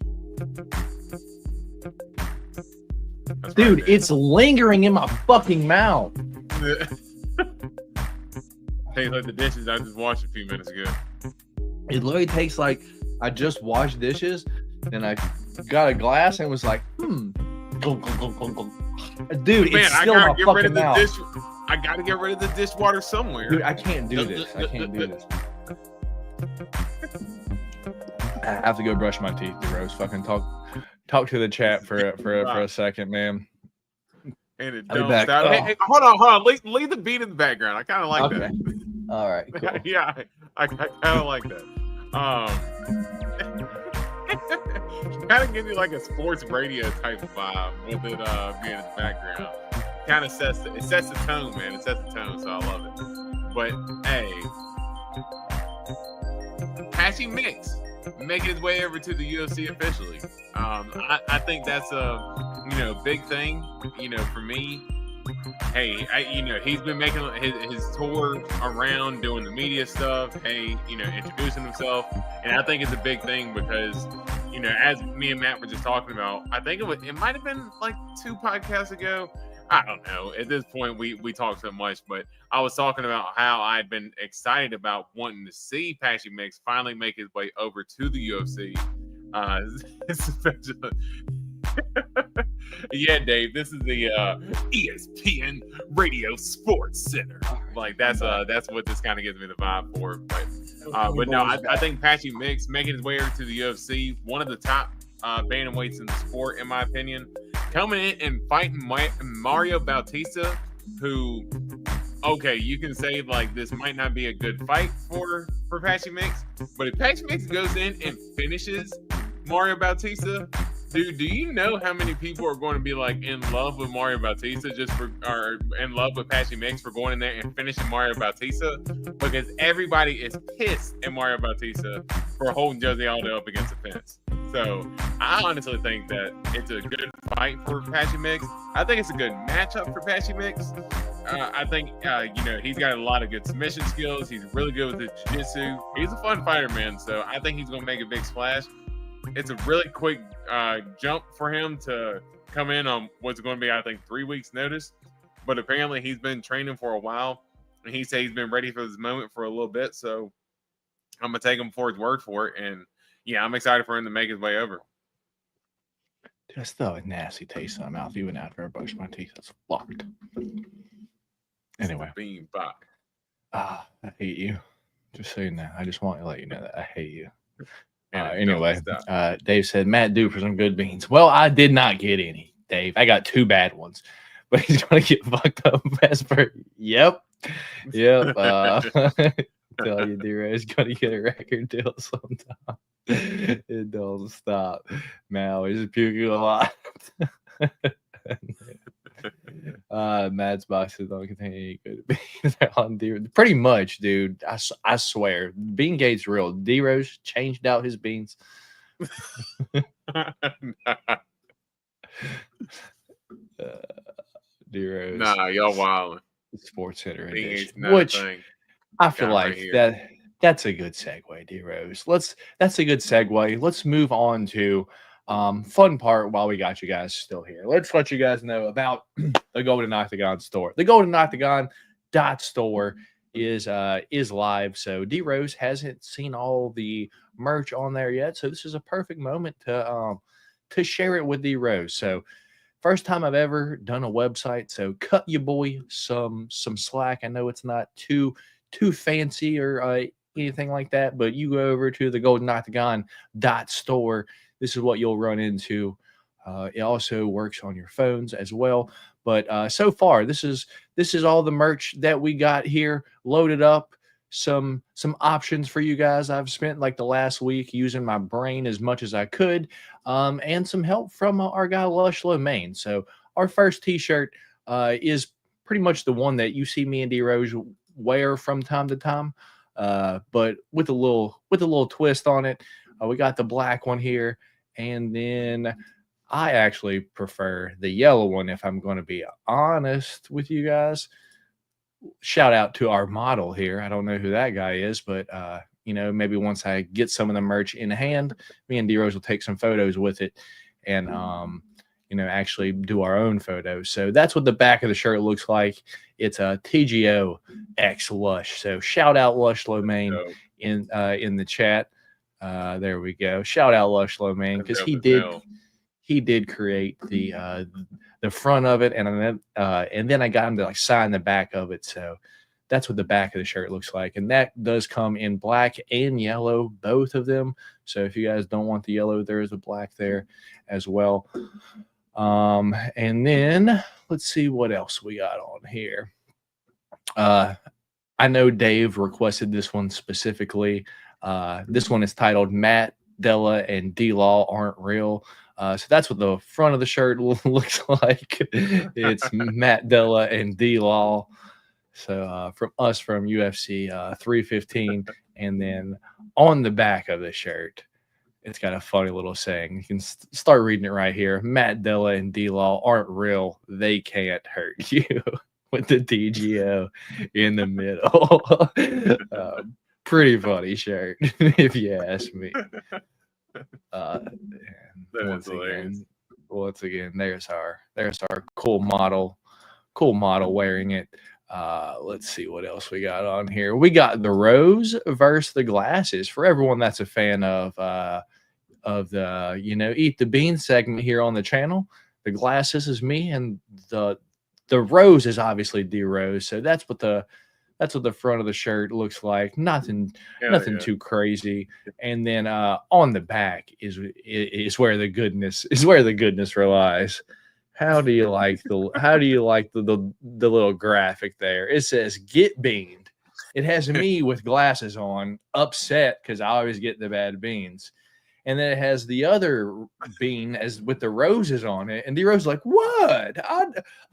That's Dude, right, Dave. it's lingering in my fucking mouth. Tastes like the dishes I just washed a few minutes ago. It literally tastes like I just washed dishes and I got a glass and was like, Dude, Man, it's I still in gotta my get rid fucking of the mouth. dish. I gotta get rid of the dishwater somewhere. Dude, I can't do this. I can't do this. I have to go brush my teeth, Rose. Fucking talk to the chat for a second, man. And it I'll be don't back. stop. Oh. Hey, hold on. Leave the beat in the background. I kind of like Okay. that. All right, cool. Yeah, I kind of like that. Kind of gives you like a sports radio type of vibe with it being in the background. Kind of sets the tone, man. It sets the tone, so I love it. But hey, Patchy Mix making his way over to the UFC officially. I think that's a big thing. For me. Hey, he's been making his tour around doing the media stuff. Hey, introducing himself, and I think it's a big thing because, as me and Matt were just talking about, I think it might have been like 2 podcasts ago. I don't know. At this point, we talk so much, but I was talking about how I'd been excited about wanting to see Patchy Mix finally make his way over to the UFC. Especially. Yeah, Dave, this is the ESPN Radio Sports Center. Like that's what this kind of gives me the vibe for. But no, I think Patchy Mix making his way over to the UFC, one of the top bantamweights in the sport, in my opinion, coming in and fighting Mario Bautista, who, okay, you can say like this might not be a good fight for Patchy Mix, but if Patchy Mix goes in and finishes Mario Bautista, dude, do you know how many people are going to be like in love with Mario Bautista or in love with Patchy Mix for going in there and finishing Mario Bautista? Because everybody is pissed at Mario Bautista for holding Jose Aldo up against the fence. So I honestly think that it's a good fight for Patchy Mix. I think it's a good matchup for Patchy Mix. I think he's got a lot of good submission skills. He's really good with his jiu-jitsu. He's a fun fighter, man. So I think he's going to make a big splash. It's a really quick jump for him to come in on what's going to be, I think, 3 weeks notice. But apparently he's been training for a while, and he said he's been ready for this moment for a little bit. So I'm going to take him for his word for it. And yeah, I'm excited for him to make his way over. Dude, I still have a nasty taste in my mouth even after I brush my teeth. That's fucked. Anyway. Bean bop. I hate you. Just so you know. I just want to let you know that I hate you. Anyway, Dave said, Matt due for some good beans. Well, I did not get any, Dave. I got 2 bad ones. But he's going to get fucked up fast for. Yep. Tell you, D-Ray's going to get a record deal sometime. It don't stop. Man, he's puking a lot. Matt's boxes don't contain any good beans. On D- Pretty much, dude. I swear. Bean Gate's real. D-Rose changed out his beans. D-Rose. Nah, y'all wildin'. Sports Center Being edition, not a which thing. I feel Got like right here. that's a good segue, D-Rose. That's a good segue. Let's move on to fun part while we got you guys still here. Let's let you guys know about the Golden Octagon store. The Golden Octagon .store is live. So D-Rose hasn't seen all the merch on there yet. So this is a perfect moment to share it with D-Rose. So first time I've ever done a website, so cut your boy some slack. I know it's not too fancy or anything like that, but you go over to the Golden Octagon .store. This is what you'll run into. It also works on your phones as well. But so far, this is all the merch that we got here loaded up. Some options for you guys. I've spent like the last week using my brain as much as I could, and some help from our guy Lush Maine. So our first T-shirt is pretty much the one that you see me and D-Rose wear from time to time, but with a little twist on it. We got the black one here, and then I actually prefer the yellow one, if I'm going to be honest with you guys. Shout out to our model here. I don't know who that guy is, but maybe once I get some of the merch in hand, me and D-Rose will take some photos with it and actually do our own photos. So that's what the back of the shirt looks like. It's a TGO X Lush. So shout out Lush Maine in the chat. There we go. Shout out Lush Maine, because he did create the front of it, and then I got him to like sign the back of it. So that's what the back of the shirt looks like, and that does come in black and yellow, both of them. So if you guys don't want the yellow, there is a black there as well. And then let's see what else we got on here. I know Dave requested this one specifically. This one is titled Matt, Della, and D-Law Aren't Real. So that's what the front of the shirt looks like. It's Matt, Della, and D-Law. So from UFC 315. And then on the back of the shirt, it's got a funny little saying. You can start reading it right here. Matt, Della, and D-Law aren't real. They can't hurt you. With the TGO in the middle. Pretty funny shirt, if you ask me. Once again, there's our cool model wearing it. Let's see what else we got on here. We got the rose versus the glasses. For everyone that's a fan of the Eat the Bean segment here on the channel, the glasses is me, and the rose is obviously D-Rose. So that's what the front of the shirt looks like. Nothing too crazy. And then on the back is where the goodness relies. How do you like the little graphic there? It says "Get beaned." It has me with glasses on, upset because I always get the bad beans. And then it has the other bean as with the roses on it. And D-Rose like, what?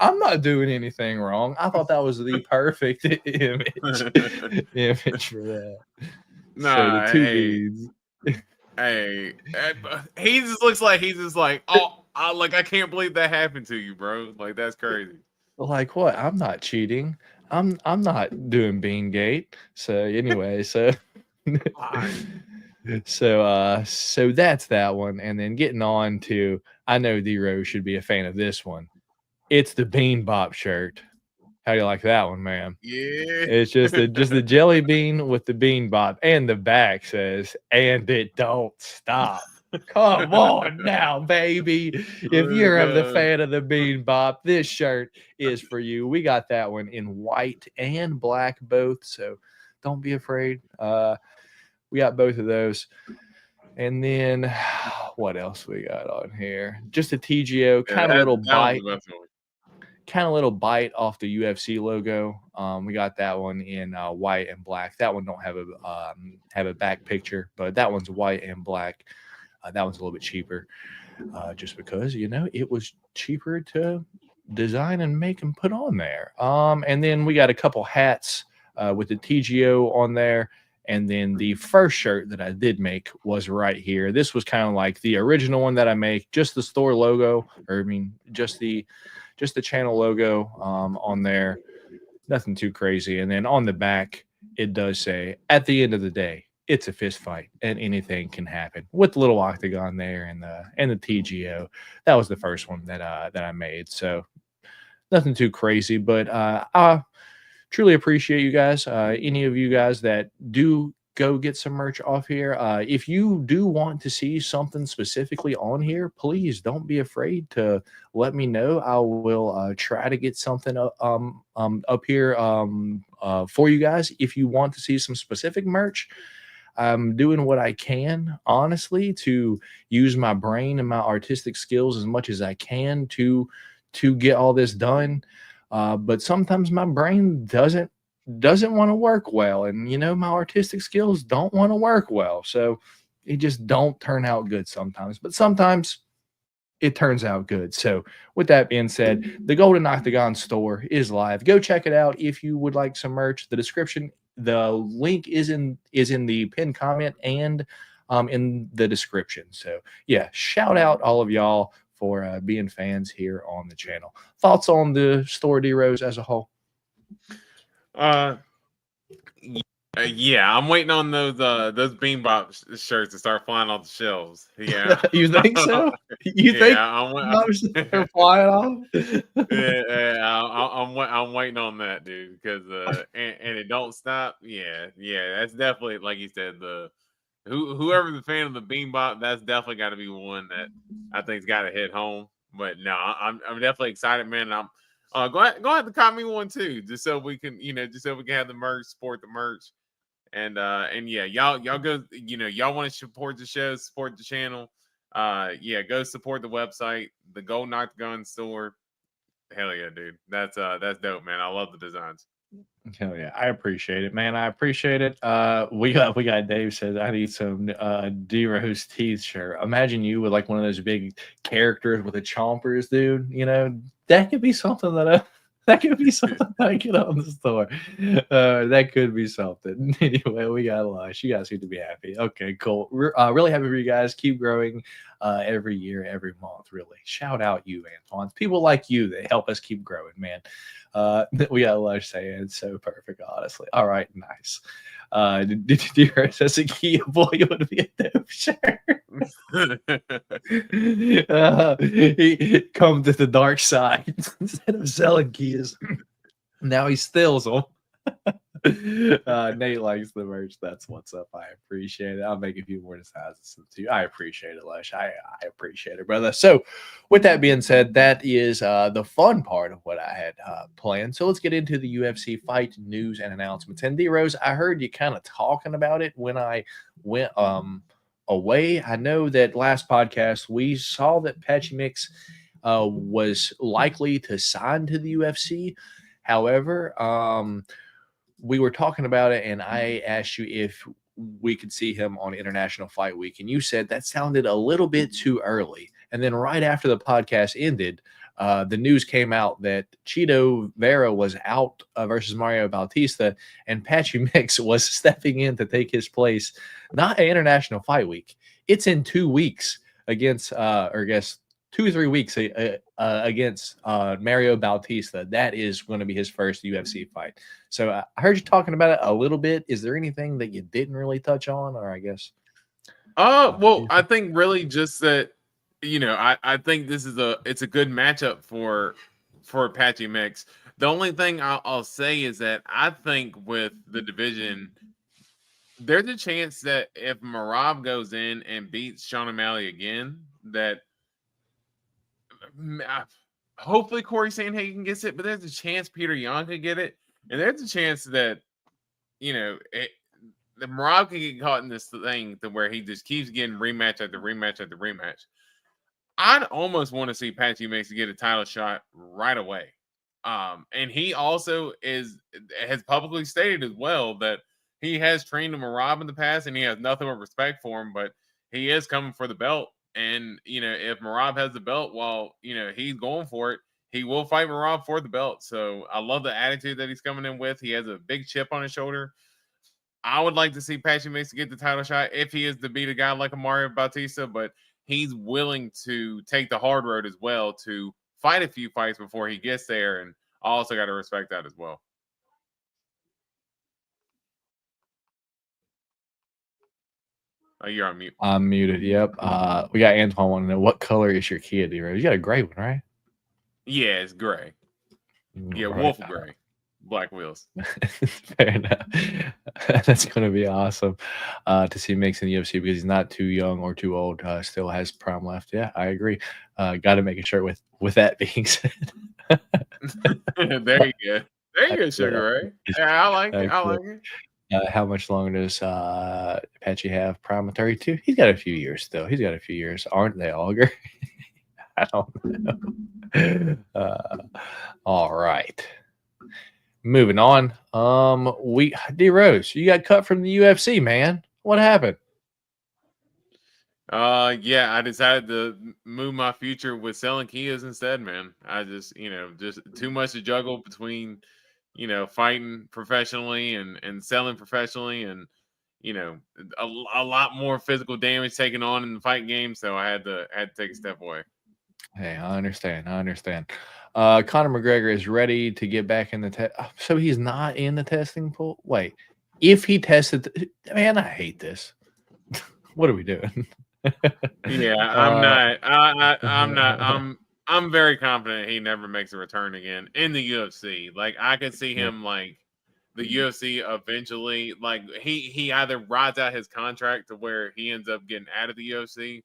I'm not doing anything wrong. I thought that was the perfect image for that. Nah, so the two beans. Hey, he just looks like he's just like, oh, I can't believe that happened to you, bro. Like, that's crazy. Like what? I'm not cheating. I'm not doing Beangate. So anyway, so So that's that one. And then getting on to, I know D-Rose should be a fan of this one. It's the Bean Bop shirt. How do you like that one, man? Yeah. It's just the jelly bean with the Bean Bop, and the back says, "And it don't stop." Come on now, baby. If you're the fan of the Bean Bop, this shirt is for you. We got that one in white and black both, so don't be afraid. We got both of those. And then what else we got on here? Just a TGO, kind of little bite off the UFC logo. We got that one in white and black. That one don't have a back picture, but that one's white and black. That one's a little bit cheaper, just because it was cheaper to design and make and put on there. And then we got a couple hats with the TGO on there. And then the first shirt that I did make was right here. This was kind of like the original one that I make, just the store logo, or just the just the channel logo on there. Nothing too crazy. And then on the back, it does say, at the end of the day, it's a fist fight and anything can happen, with the little octagon there and the TGO. That was the first one that I made. So nothing too crazy, but I truly appreciate you guys. Any of you guys that do go get some merch off here. If you do want to see something specifically on here, please don't be afraid to let me know. I will try to get something up here for you guys. If you want to see some specific merch, I'm doing what I can, honestly, to use my brain and my artistic skills as much as I can to get all this done. But sometimes my brain doesn't want to work well, and my artistic skills don't want to work well, so it just don't turn out good sometimes, but sometimes it turns out good. So with that being said, the Golden Octagon store is live. Go check it out if you would like some merch. The link is in the pinned comment and in the description. So yeah, shout out all of y'all for being fans here on the channel. Thoughts on the store, D-Rose, as a whole? Yeah, I'm waiting on those Beanbop shirts to start flying off the shelves. Yeah. You think so? You think they're flying off? I'm waiting on that, dude, because and it don't stop. Yeah, that's definitely, like you said, whoever's a fan of the Beanbop, that's definitely got to be one that I think's got to hit home. But no, I'm definitely excited, man. And I'm go ahead to cop me one too, just so we can have the merch, support the merch. And yeah, y'all go, y'all want to support the show, support the channel. Yeah, go support the website, the Golden Octagon store. Hell yeah, dude. That's dope, man. I love the designs. Hell yeah, I appreciate it, man. I appreciate it. We got Dave says I need some D-Rose teeth shirt. Imagine you with like one of those big characters with the chompers, dude. That could be something that I get on the store. That could be something. Anyway, we got Lush. You guys seem to be happy. Okay, cool. Really happy for you guys. Keep growing every year, every month. Really, shout out you, Antoine. People like you that help us keep growing, man. We got Lush saying it's so perfect, honestly. All right, nice. Did you hear as a key boy would be a dope shirt? He come to the dark side instead of selling keys. Now he steals them. Nate likes the merch. That's what's up. I appreciate it. I'll make a few more deposits to you. I appreciate it, Lush. I appreciate it, brother. So with that being said, that is the fun part of what I had planned. So let's get into the UFC fight news and announcements. And D-Rose, I heard you kind of talking about it when I went away. I know that last podcast we saw that Patchy Mix was likely to sign to the UFC. However, we were talking about it, and I asked you if we could see him on International Fight Week, and you said that sounded a little bit too early. And then right after the podcast ended, the news came out that Chito Vera was out versus Mario Bautista, and Patchy Mix was stepping in to take his place. Not at International Fight Week. It's in 2 weeks against, or I guess 2 or 3 weeks against Mario Bautista. That is going to be his first UFC fight. So I heard you talking about it a little bit. Is there anything that you didn't really touch on, or I guess? Well, I think really just that, I think it's a good matchup for Patchy Mix. The only thing I'll say is that I think with the division, there's a chance that if Merab goes in and beats Sean O'Malley again, that hopefully Corey Sandhagen gets it, but there's a chance Peter Yan could get it, and there's a chance that the Merab can get caught in this thing to where he just keeps getting rematch after rematch after rematch. I'd almost want to see Patchy Mix get a title shot right away. And he also has publicly stated as well that he has trained Merab in the past, and he has nothing but respect for him, but he is coming for the belt. And, if Merab has the belt while, he's going for it, he will fight Merab for the belt. So I love the attitude that he's coming in with. He has a big chip on his shoulder. I would like to see Patchy Mix get the title shot if he is to beat a guy like a Mario Bautista, but he's willing to take the hard road as well to fight a few fights before he gets there, and I also got to respect that as well. Oh, you're on mute. I'm muted. Yep. We got Antoine wanting to know what color is your Kia, D-Rose? You got a gray one, right? Yeah, it's gray. Yeah, Right. wolf gray, black wheels. Fair enough. That's going to be awesome to see Mix in the UFC because he's not too young or too old. Still has prime left. Yeah, I agree. Got to make a shirt with that being said. There you go. There you go, Sugar Ray. Yeah, I like it. I like it. How much longer does Apache have? Prime 32? He's got a few years still. He's got a few years. Aren't they, Auger? I don't know. All right. Moving on. D Rose, you got cut from the UFC, man. What happened? Yeah, I decided to move my future with selling Kias instead, man. I just, just too much to juggle between, fighting professionally and selling professionally, and a lot more physical damage taken on in the fight game. So I had to take a step away. Hey, I understand. Conor McGregor is ready to get back in the test. So he's not in the testing pool? Wait, if he tested, man, I hate this. What are we doing? Yeah, I'm not. I'm very confident he never makes a return again in the UFC. Like I could see him like the UFC eventually. Like he either rides out his contract to where he ends up getting out of the UFC,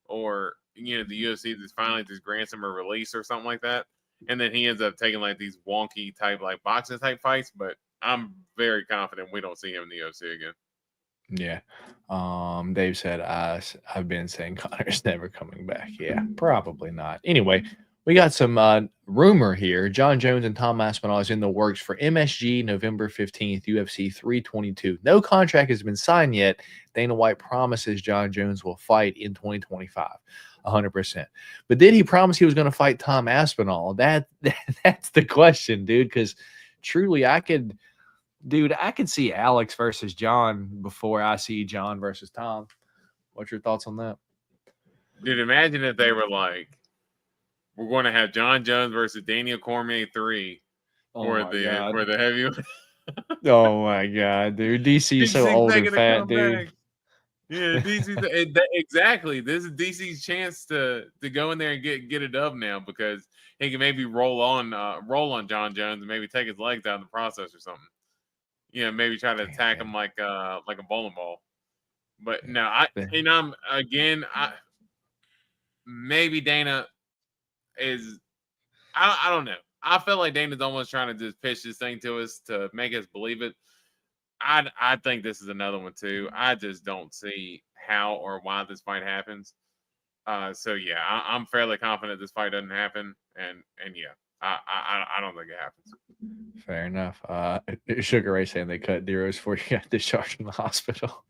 or the UFC just finally just grants him a release or something like that, and then he ends up taking like these wonky type like boxing type fights. But I'm very confident we don't see him in the UFC again. Yeah. Dave said, I've been saying Connor's never coming back. Yeah, probably not. Anyway, we got some rumor here. John Jones and Tom Aspinall is in the works for MSG November 15th, UFC 322. No contract has been signed yet. Dana White promises John Jones will fight in 2025. 100%. But did he promise he was going to fight Tom Aspinall? That's the question, dude, because truly I could see Alex versus John before I see John versus Tom. What's your thoughts on that? Dude, imagine if they were like, we're going to have John Jones versus Daniel Cormier 3 for the heavyweight. Oh my god, dude! DC's so old and fat, dude. Yeah, DC. Exactly. This is DC's chance to go in there and get a dub now, because he can maybe roll on John Jones and maybe take his legs out in the process or something. Maybe try to attack him like a bowling ball. But no, maybe Dana is. I don't know. I feel like Dana's almost trying to just pitch this thing to us to make us believe it. I think this is another one too. I just don't see how or why this fight happens. So yeah, I'm fairly confident this fight doesn't happen, and yeah, I don't think it happens. Fair enough. Sugar Ray saying they cut Deros before he got discharged from the hospital.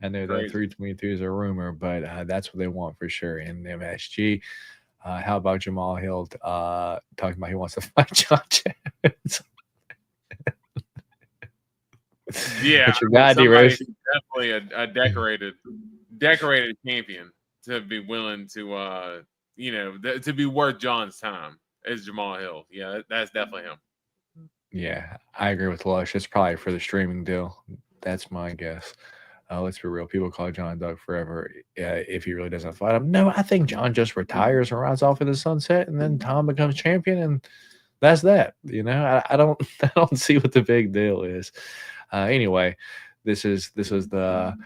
I know that 322 is a rumor, but that's what they want for sure in MSG. How about Jamal Hill talking about he wants to fight John Jones? Yeah, Rose? Definitely a decorated champion to be willing to to be worth John's time is Jamal Hill. Yeah, that's definitely him. Yeah, I agree with Lush. It's probably for the streaming deal. That's my guess. Let's be real. People call John Doug forever if he really doesn't fight him. No, I think John just retires and rides off in the sunset, and then Tom becomes champion, and that's that. I don't see what the big deal is. Anyway, this is the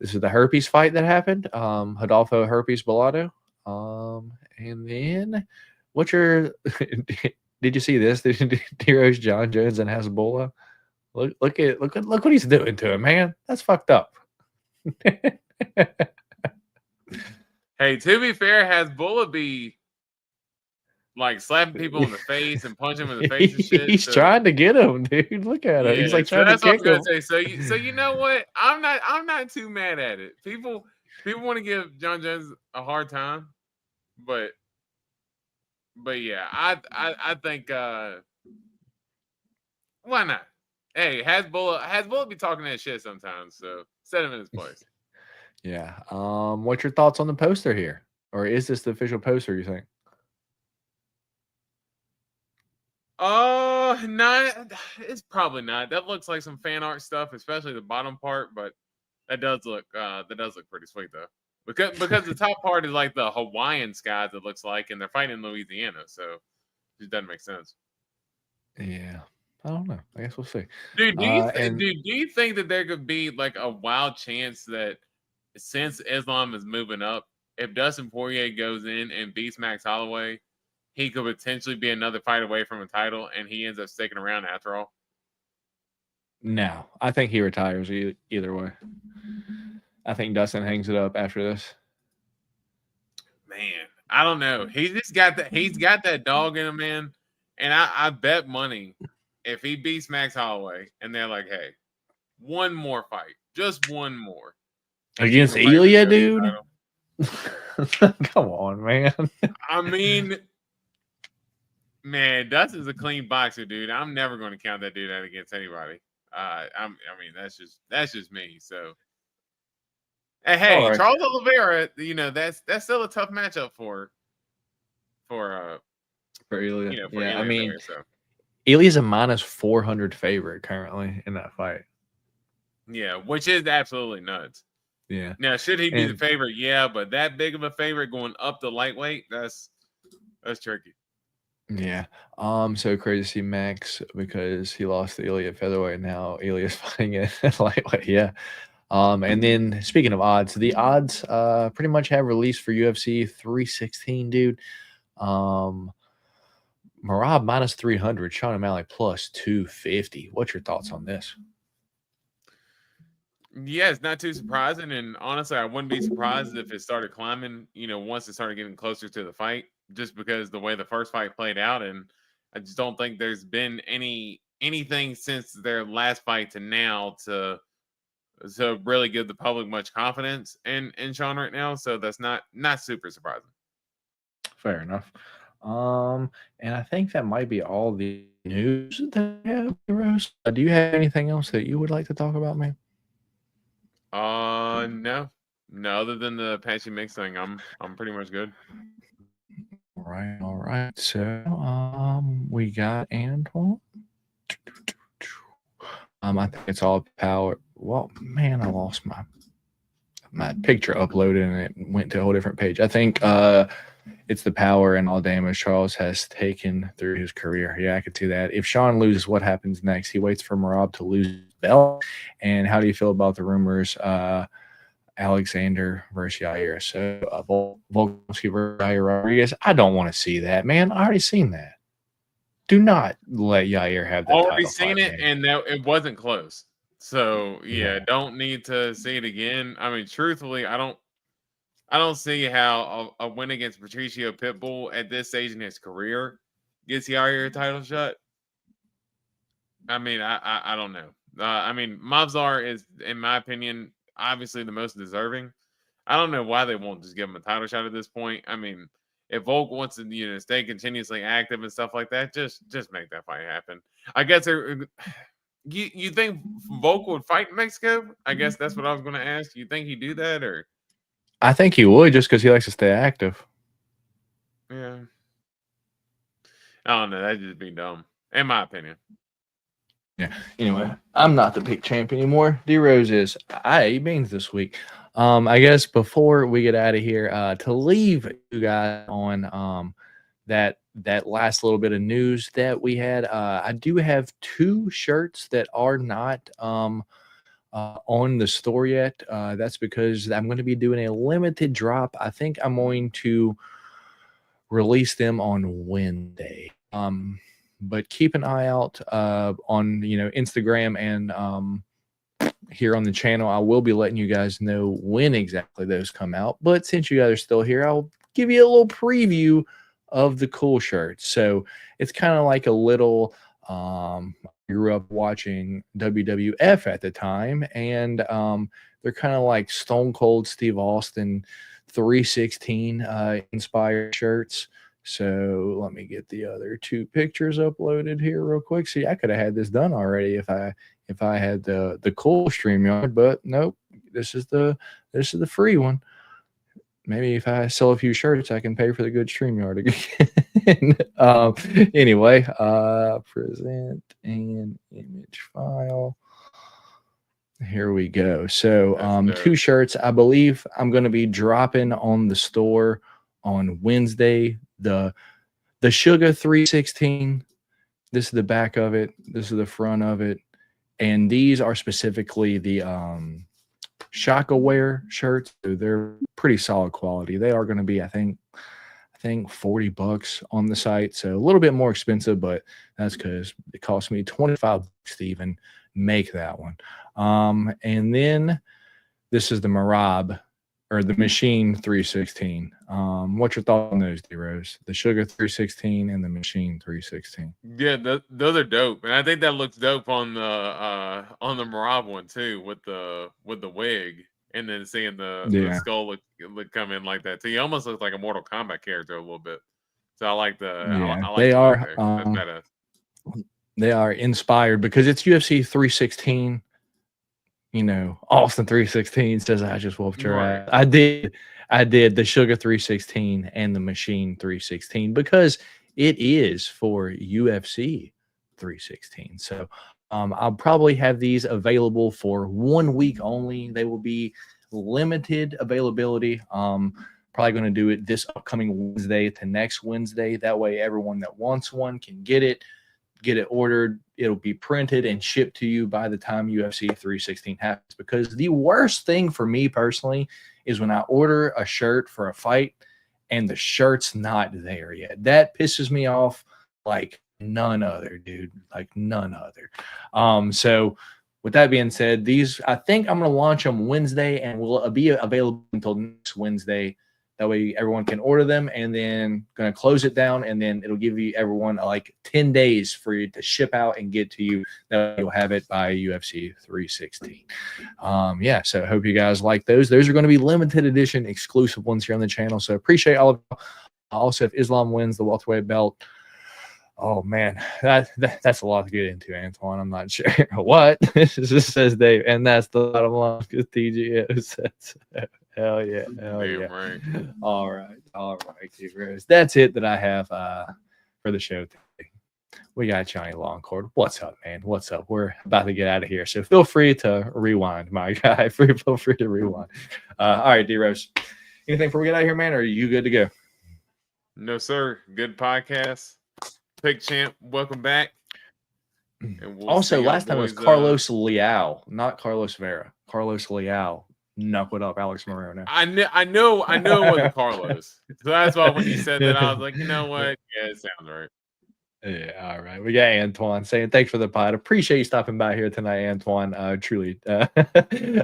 herpes fight that happened. Rodolfo Herpes Bellotto. And then did you see this? Heroes John Jones and Hasbulla. Look what he's doing to him, man. That's fucked up. Hey, to be fair, Hasbulla be like slapping people in the face and punching them in the face and shit. He's trying to get him, dude. Look at him. He's like trying to kick him. So you know what? I'm not too mad at it. People want to give John Jones a hard time, but yeah, I think why not? Hey, Hasbulla be talking that shit sometimes, so set him in his place. Yeah. What's your thoughts on the poster here? Or is this the official poster, you think? Not. It's probably not. That looks like some fan art stuff, especially the bottom part. But that does look pretty sweet though. Because the top part is like the Hawaiian skies. It looks like, and they're fighting in Louisiana, so it doesn't make sense. Yeah, I don't know. I guess we'll see. Dude, do And you think that there could be like a wild chance that since Islam is moving up, if Dustin Poirier goes in and beats Max Holloway, he could potentially be another fight away from a title, and he ends up sticking around after all? no, I think he retires either way. I think Dustin hangs it up after this. Man, I don't know. He's got that dog in him, man. And I bet money if he beats Max Holloway and they're like, hey, one more fight, just one more. Against Ilya, dude? Come on, man. I mean, man, Dustin's a clean boxer, dude. I'm never going to count that dude out against anybody. I mean, that's just me. So, and hey, right. Charles Oliveira, that's still a tough matchup for Ilya. for Yeah, Ilya I mean, there, so. Ilya's a minus 400 favorite currently in that fight. Yeah, which is absolutely nuts. Yeah. Now, should he be the favorite? Yeah, but that big of a favorite going up to lightweight, that's tricky. Yeah. So crazy to see Max because he lost to Ilya at featherweight. Now Ilya's fighting at lightweight. Yeah. And then speaking of odds, the odds pretty much have released for UFC 316, dude. Merab minus 300, Sean O'Malley plus 250. What's your thoughts on this? Yeah, it's not too surprising. And honestly, I wouldn't be surprised if it started climbing, once it started getting closer to the fight, just because the way the first fight played out. And I just don't think there's been anything since their last fight to now to really give the public much confidence in Sean right now. So that's not super surprising. Fair enough. And I think that might be all the news that we have, Rose. Do you have anything else that you would like to talk about, man? No. Other than the Apache mix thing, I'm pretty much good. All right. So, we got Antoine. I think it's all power. Well, man, I lost my picture uploaded and it went to a whole different page. I think it's the power and all damage Charles has taken through his career. Yeah, I could see that. If Sean loses, what happens next? He waits for Merab to lose his belt. And how do you feel about the rumors? Alexander versus Yair. So Volkanovski versus Yair Rodriguez. I don't want to see that, man. I already seen that. Do not let Yair have that. Already seen it, and it wasn't close. So yeah, don't need to see it again. I mean, truthfully, I don't see how a win against Patricio Pitbull at this stage in his career gets Yair a title shot. I mean, I don't know. I mean, Mavzar is, in my opinion, obviously the most deserving. I don't know why they won't just give him a title shot at this point. I mean, if Volk wants to, stay continuously active and stuff like that, just make that fight happen. I guess you think Volk would fight in Mexico? I guess that's what I was going to ask. You think he'd do that, or? I think he would, just because he likes to stay active. Yeah. I don't know. That'd just be dumb, in my opinion. Yeah. Anyway, I'm not the big champ anymore. D-Rose is. I ate beans this week. I guess before we get out of here, to leave you guys on that last little bit of news that we had, I do have 2 shirts that are not on the store yet. That's because I'm going to be doing a limited drop. I think I'm going to release them on Wednesday. But keep an eye out on Instagram and here on the channel. I will be letting you guys know when exactly those come out. But since you guys are still here, I'll give you a little preview of the cool shirts. So it's kind of like a little I grew up watching WWF at the time, and they're kind of like Stone Cold Steve Austin 316 inspired shirts. So let me get the other 2 pictures uploaded here real quick. See, I could have had this done already if I had the cool StreamYard, but nope. This is the free one. Maybe if I sell a few shirts, I can pay for the good StreamYard again. Anyway, present an image file. Here we go. So That's 2 dope. shirts. I believe I'm going to be dropping on the store on Wednesday. The Sugar 316. This is the back of it. This is the front of it. And these are specifically the Shockaware shirts. So they're pretty solid quality. They are going to be, I think $40 on the site. So a little bit more expensive, but that's because it cost me $25 to even make that one. And then this is the Marab or the Machine 316. What's your thought on those, D-Rose? The Sugar 316 and the Machine 316. Yeah, those are dope, and I think that looks dope on the Marab one too, with the wig, and then seeing the skull look come in like that. So he almost looks like a Mortal Kombat character a little bit. So I like the I like they the are look there. That's badass. They are inspired because it's UFC 316. You know, Austin 316 says I just whooped your ass. I did the Sugar 316 and the Machine 316 because it is for UFC 316. So I'll probably have these available for 1 week only. They will be limited availability. Probably going to do it this upcoming Wednesday to next Wednesday. That way everyone that wants one can get it ordered. It'll be printed and shipped to you by the time UFC 316 happens. Because the worst thing for me personally is when I order a shirt for a fight and the shirt's not there yet. That pisses me off like none other, dude. Like none other. So with that being said, these, I think I'm going to launch them Wednesday and will be available until next Wednesday. That way everyone can order them, and then going to close it down, and then it'll give you everyone like 10 days for you to ship out and get to you. That you'll have it by UFC 316. Yeah, so I hope you guys like those. Those are going to be limited edition exclusive ones here on the channel. So appreciate all of you. Also, if Islam wins the welterweight belt, oh man, that's a lot to get into, Antoine. I'm not sure what this says, Dave, and that's the bottom line because TGO says so. Hell yeah. Right. All right, Rose. That's it that I have for the show today. We got Johnny Longcord. What's up, man? What's up? We're about to get out of here, so feel free to rewind, my guy. Feel free to rewind. All right, D-Rose. Anything before we get out of here, man, or are you good to go? No, sir. Good podcast. Pick Champ, welcome back. Also, last time it was Carlos Leal, not Carlos Vera. Carlos Leal knuckled up Alex Moreno. I know it wasn't Carlos. So that's why when you said that, I was like, you know what? Yeah, it sounds right. Yeah, all right. We got Antoine saying thanks for the pod. Appreciate you stopping by here tonight, Antoine. Truly.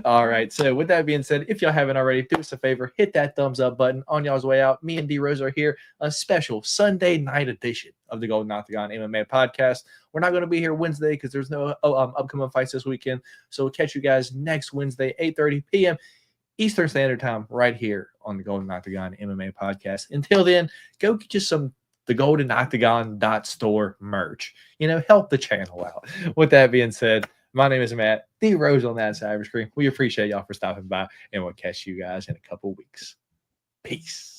All right. So with that being said, if y'all haven't already, do us a favor, hit that thumbs up button on y'all's way out. Me and D-Rose are here, a special Sunday night edition of the Golden Octagon MMA Podcast. We're not going to be here Wednesday because there's no upcoming fights this weekend. So we'll catch you guys next Wednesday, 8:30 p.m. Eastern Standard Time, right here on the Golden Octagon MMA Podcast. Until then, go get you some TheGoldenOctagon.store merch. You know, help the channel out. With that being said, my name is Matt, D-Rose on that side of the screen. We appreciate y'all for stopping by, and we'll catch you guys in a couple weeks. Peace.